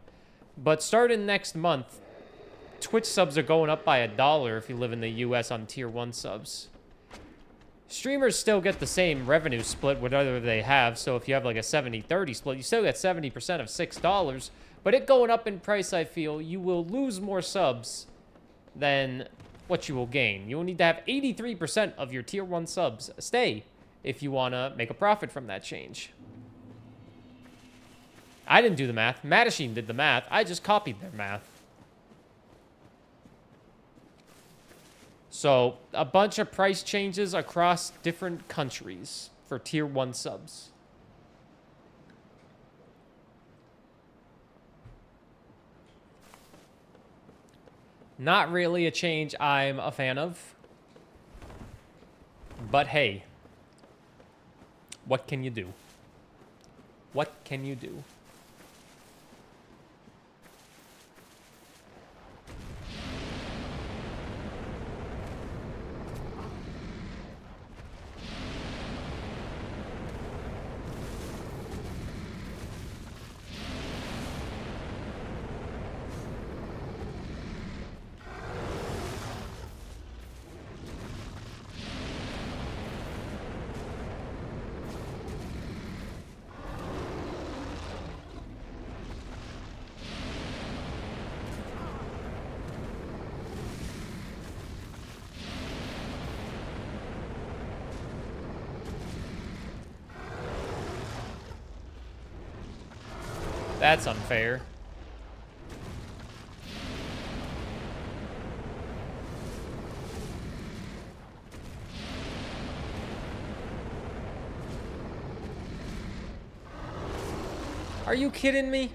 But starting next month, Twitch subs are going up by $1 if you live in the US on tier 1 subs. Streamers still get the same revenue split, whatever they have. So if you have like a 70-30 split, you still get 70% of $6. But it going up in price, I feel, you will lose more subs than what you will gain. You will need to have 83% of your tier 1 subs stay if you want to make a profit from that change. I didn't do the math. Madashine did the math. I just copied their math. So, a bunch of price changes across different countries for tier 1 subs. Not really a change I'm a fan of. But hey, what can you do? What can you do? That's unfair. Are you kidding me?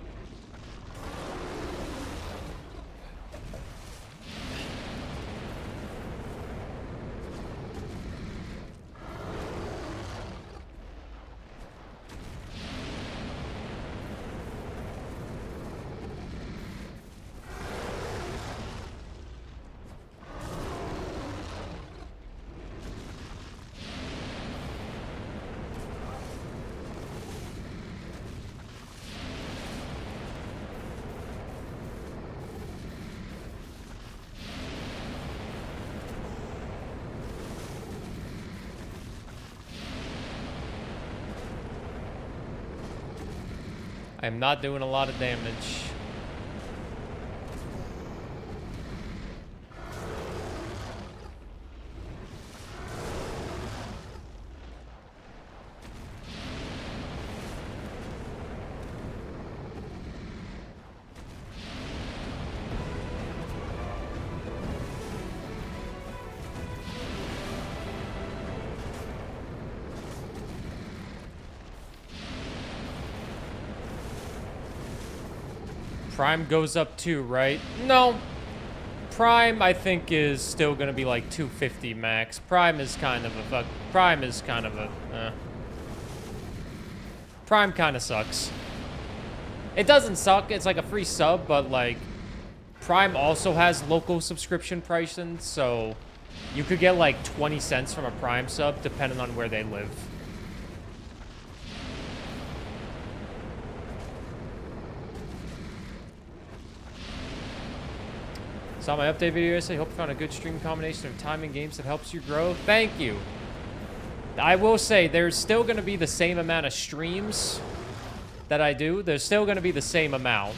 I am not doing a lot of damage. Prime goes up too, right? No. Prime, I think, is still gonna be like 250 max. Prime is kind of a Prime kind of sucks. It doesn't suck. It's like a free sub, but like Prime also has local subscription pricing, so you could get like 20 cents from a Prime sub depending on where they live. Saw my update video yesterday. Hope you found a good stream combination of time and games that helps you grow. Thank you. I will say there's still going to be the same amount of streams that I do. There's still going to be the same amount.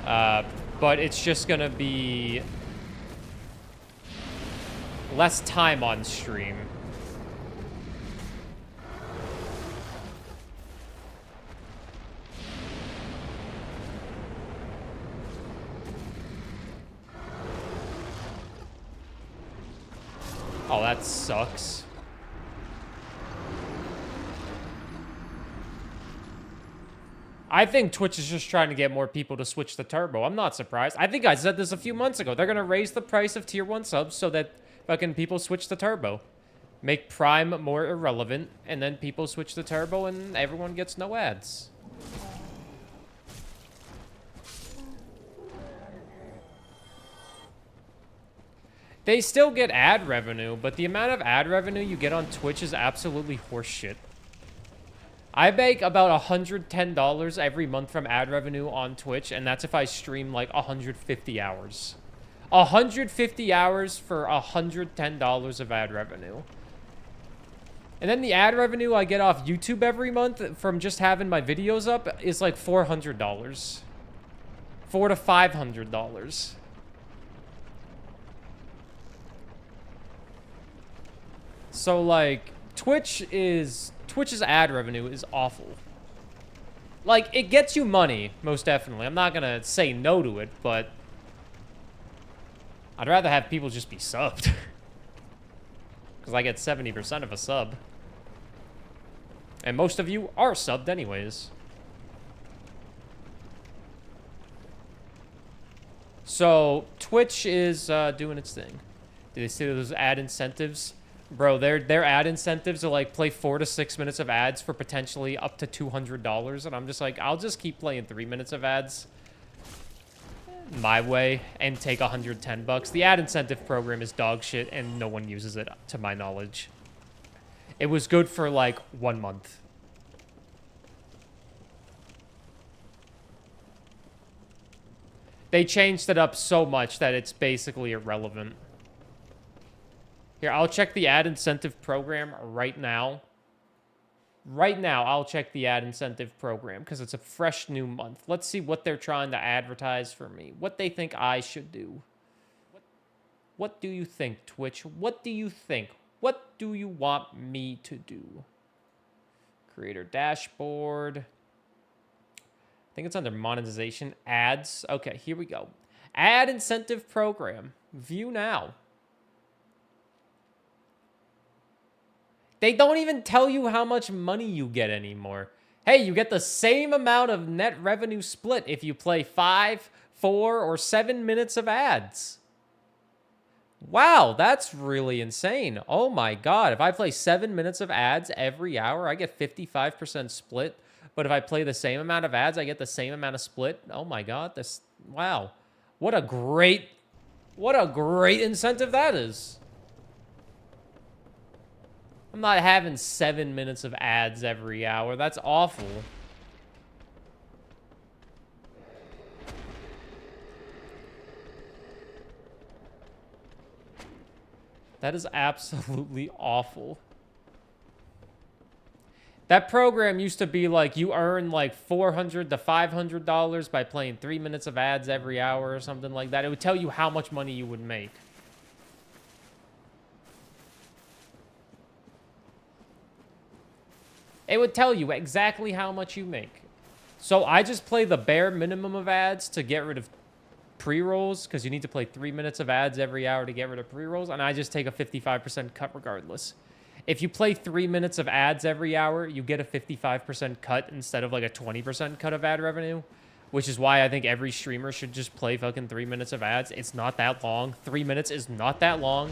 But it's just going to be less time on stream. Oh, that sucks. I think Twitch is just trying to get more people to switch to Turbo. I'm not surprised. I think I said this a few months ago. They're going to raise the price of Tier 1 subs so that fucking people switch to Turbo. Make Prime more irrelevant, and then people switch to Turbo and everyone gets no ads. They still get ad revenue, but the amount of ad revenue you get on Twitch is absolutely horseshit. I make about $110 every month from ad revenue on Twitch, and that's if I stream like 150 hours. 150 hours for $110 of ad revenue. And then the ad revenue I get off YouTube every month from just having my videos up is like $400. $400 to $500. So, like, Twitch's ad revenue is awful. Like, it gets you money, most definitely. I'm not gonna say no to it, but I'd rather have people just be subbed. Because I get 70% of a sub. And most of you are subbed anyways. So, Twitch is doing its thing. Did they see those ad incentives? Bro, their ad incentives are like play 4 to 6 minutes of ads for potentially up to $200, and I'm just like, I'll just keep playing 3 minutes of ads my way and take $110. The ad incentive program is dog shit, and no one uses it to my knowledge. It was good for like 1 month. They changed it up so much that it's basically irrelevant. Here, I'll check the ad incentive program right now. Right now, I'll check the ad incentive program because it's a fresh new month. Let's see what they're trying to advertise for me. What they think I should do. What do you think, Twitch? What do you think? What do you want me to do? Creator dashboard. think it's under monetization. Ads. Okay, here we go. Ad incentive program. View now. They don't even tell you how much money you get anymore. Hey, you get the same amount of net revenue split if you play 5, 4, or 7 minutes of ads. Wow, that's really insane. Oh my god, if I play 7 minutes of ads every hour, I get 55% split. But if I play the same amount of ads, I get the same amount of split. Oh my god, this, wow. What a great incentive that is. I'm not having 7 minutes of ads every hour. That's awful. That is absolutely awful. That program used to be like you earn like $400 to $500 by playing 3 minutes of ads every hour or something like that. It would tell you how much money you would make. It would tell you exactly how much you make. So I just play the bare minimum of ads to get rid of pre-rolls, because you need to play 3 minutes of ads every hour to get rid of pre-rolls, and I just take a 55% cut regardless. If you play 3 minutes of ads every hour, you get a 55% cut instead of like a 20% cut of ad revenue, which is why I think every streamer should just play fucking 3 minutes of ads. It's not that long. 3 minutes is not that long.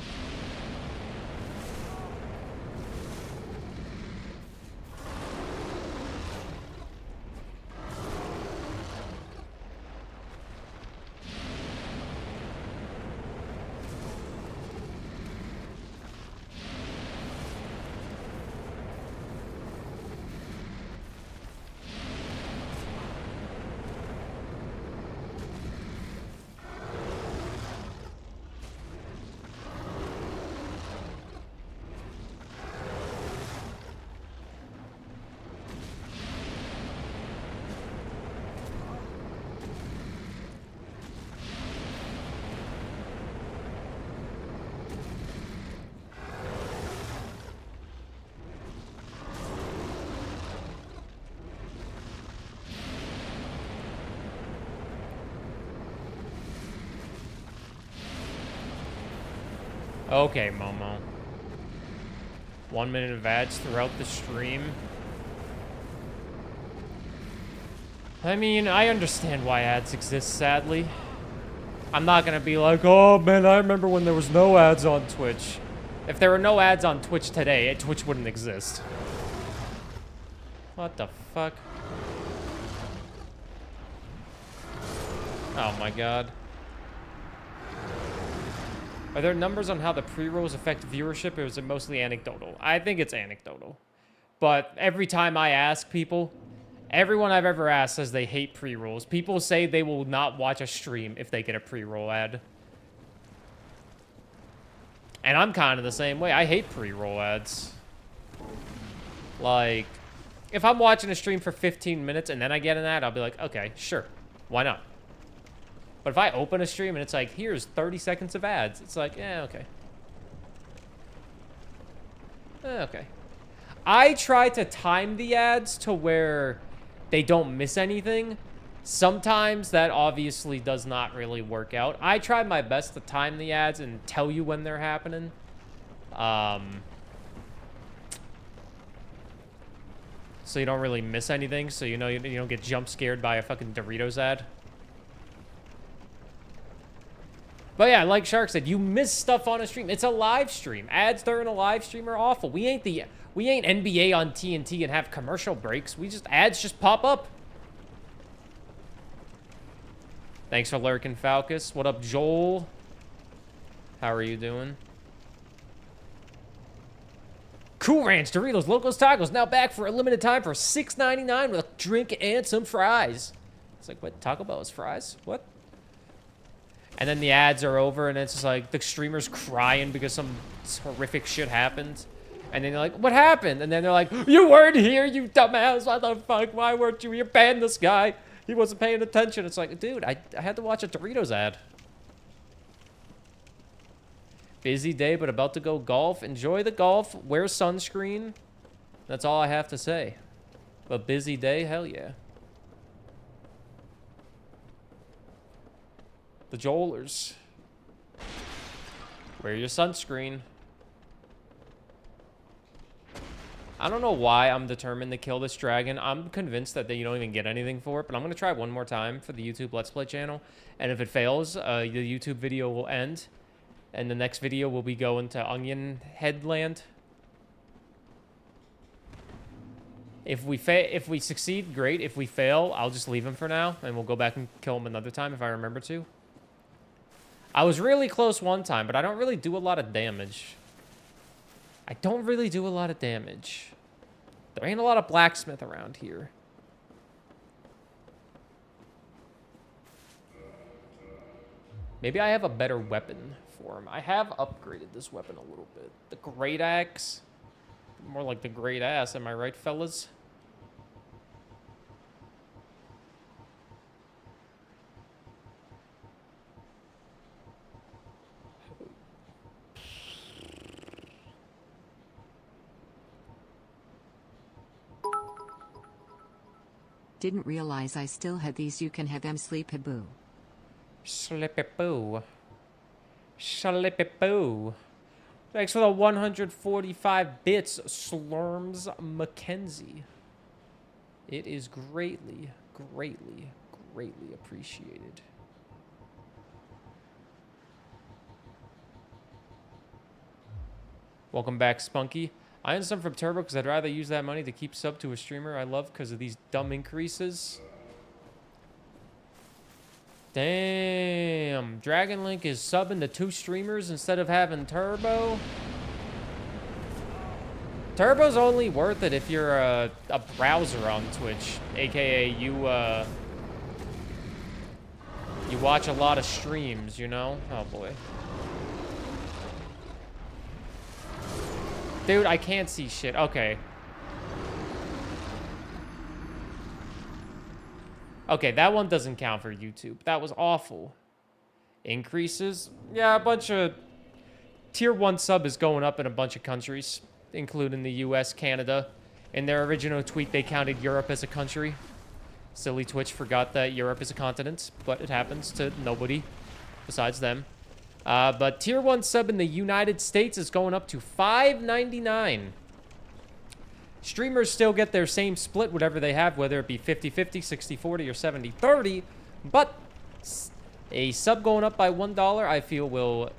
Okay, Momo. 1 minute of ads throughout the stream. I mean, I understand why ads exist, sadly. I'm not gonna be like, oh man, I remember when there was no ads on Twitch. If there were no ads on Twitch today, Twitch wouldn't exist. What the fuck? Oh my god. Are there numbers on how the pre-rolls affect viewership, or is it mostly anecdotal? I think it's anecdotal. But every time I ask people, everyone I've ever asked says they hate pre-rolls. People say they will not watch a stream if they get a pre-roll ad. And I'm kind of the same way. I hate pre-roll ads. Like, if I'm watching a stream for 15 minutes and then I get an ad, I'll be like, okay, sure. Why not? But if I open a stream and it's like, here's 30 seconds of ads, it's like, okay. Okay. I try to time the ads to where they don't miss anything. Sometimes that obviously does not really work out. I try my best to time the ads and tell you when they're happening. So you don't really miss anything, so you know you don't get jump scared by a fucking Doritos ad. But yeah, like Shark said, you miss stuff on a stream. It's a live stream. Ads during a live stream are awful. We ain't NBA on TNT and have commercial breaks. Ads just pop up. Thanks for lurking, Falcus. What up, Joel? How are you doing? Cool Ranch Doritos Locos Tacos now back for a limited time for $6.99 with a drink and some fries. It's like, what? Taco Bell is fries? What? And then the ads are over, and it's just like the streamer's crying because some horrific shit happened. And then they're like, what happened? And then they're like, you weren't here, you dumbass. What the fuck? Why weren't you here? Ban this guy. He wasn't paying attention. It's like, dude, I had to watch a Doritos ad. Busy day, but about to go golf. Enjoy the golf. Wear sunscreen. That's all I have to say. But busy day, hell yeah. The Joelers. Wear your sunscreen. I don't know why I'm determined to kill this dragon. I'm convinced that you don't even get anything for it, but I'm going to try one more time for the YouTube Let's Play channel. And if it fails, the YouTube video will end. And the next video will be going to Onion Headland. If we succeed, great. If we fail, I'll just leave him for now, and we'll go back and kill him another time if I remember to. I was really close one time, but I don't really do a lot of damage. I don't really do a lot of damage. There ain't a lot of blacksmith around here. Maybe I have a better weapon for him. I have upgraded this weapon a little bit. The great axe. More like the great ass, am I right, fellas? Didn't realize I still had these. You can have them. Sleepy boo. Sleepy boo. Sleepy boo. Thanks for the 145 bits, Slurms Mackenzie. It is greatly, greatly, greatly appreciated. Welcome back, Spunky. I earned some from Turbo because I'd rather use that money to keep sub to a streamer I love because of these dumb increases. Damn. Dragon Link is subbing to 2 streamers instead of having Turbo. Turbo's only worth it if you're a browser on Twitch, aka you watch a lot of streams, you know? Oh boy. Dude, I can't see shit. Okay. Okay, that one doesn't count for YouTube. That was awful. Increases? Yeah, a bunch of... Tier 1 sub is going up in a bunch of countries, including the US, Canada. In their original tweet, they counted Europe as a country. Silly Twitch forgot that Europe is a continent, but it happens to nobody besides them. But Tier 1 sub in the United States is going up to $5.99. Streamers still get their same split, whatever they have, whether it be 50-50, 60-40, or 70-30. But a sub going up by $1, I feel, will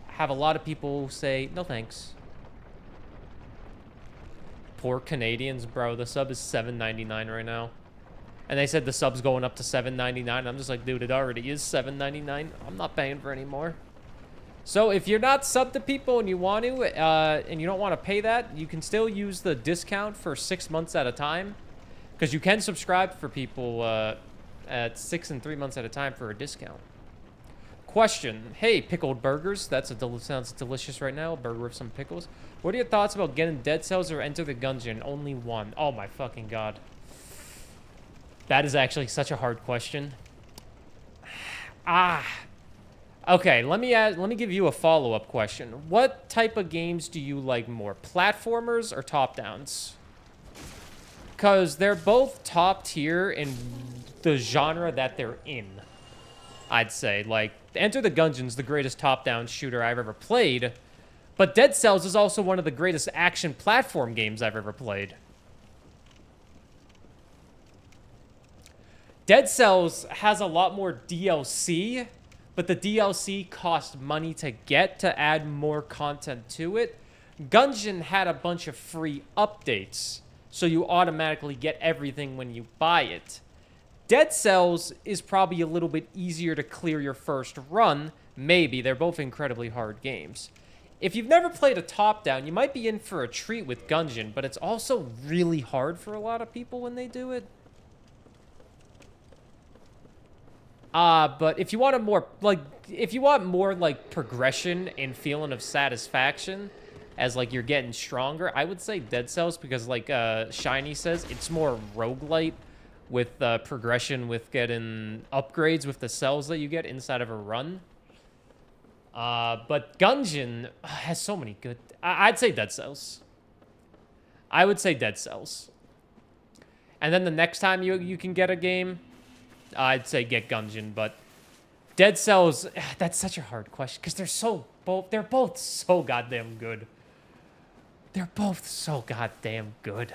have a lot of people say, no thanks. Poor Canadians, bro. The sub is $7.99 right now. And they said the sub's going up to $7.99. I'm just like, dude, it already is $7.99. I'm not paying for any more. So if you're not subbed to people and you want to, and you don't want to pay that, you can still use the discount for 6 months at a time. Because you can subscribe for people at 6 and 3 months at a time for a discount. Question. Hey, pickled burgers. Sounds delicious right now. A burger with some pickles. What are your thoughts about getting Dead Cells or Enter the Gungeon? Only one. Oh my fucking god. That is actually such a hard question. Okay, let me give you a follow-up question. What type of games do you like more? Platformers or top-downs? Because they're both top tier in the genre that they're in, I'd say. Like, Enter the Gungeon's the greatest top-down shooter I've ever played, but Dead Cells is also one of the greatest action platform games I've ever played. Dead Cells has a lot more DLC, but the DLC cost money to get to add more content to it. Gungeon had a bunch of free updates, so you automatically get everything when you buy it. Dead Cells is probably a little bit easier to clear your first run. Maybe. They're both incredibly hard games. If you've never played a top-down, you might be in for a treat with Gungeon, but it's also really hard for a lot of people when they do it. But if you want more progression and feeling of satisfaction as like you're getting stronger, I would say Dead Cells because like Shiny says, it's more roguelite with progression with getting upgrades with the cells that you get inside of a run. But Gungeon has so many good... I'd say Dead Cells. I would say Dead Cells. And then the next time you can get a game, I'd say get Gungeon, but Dead Cells, that's such a hard question because they're both so goddamn good. They're both so goddamn good.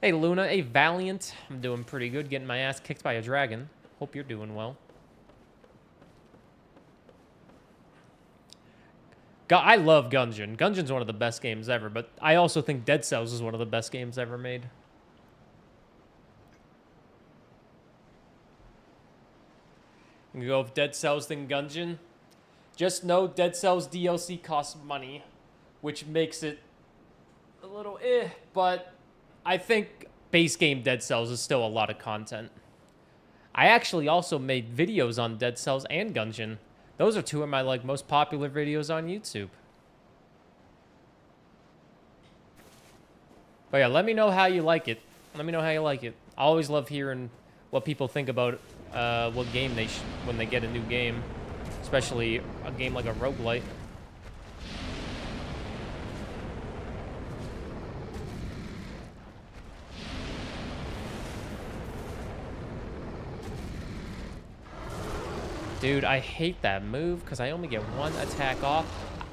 Hey Luna, hey Valiant. I'm doing pretty good, getting my ass kicked by a dragon. Hope you're doing well. I love Gungeon. Gungeon's one of the best games ever, but I also think Dead Cells is one of the best games ever made. You can go with Dead Cells than Gungeon. Just know Dead Cells DLC costs money, which makes it a little but I think base game Dead Cells is still a lot of content. I actually also made videos on Dead Cells and Gungeon. Those are two of my most popular videos on YouTube. But yeah, let me know how you like it. Let me know how you like it. I always love hearing what people think about what game when they get a new game, especially a game like a roguelite. Dude, I hate that move because I only get one attack off.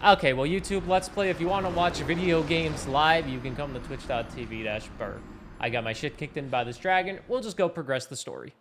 Okay, well, YouTube Let's Play, if you want to watch video games live, you can come to twitch.tv/Burr. I got my shit kicked in by this dragon. We'll just go progress the story.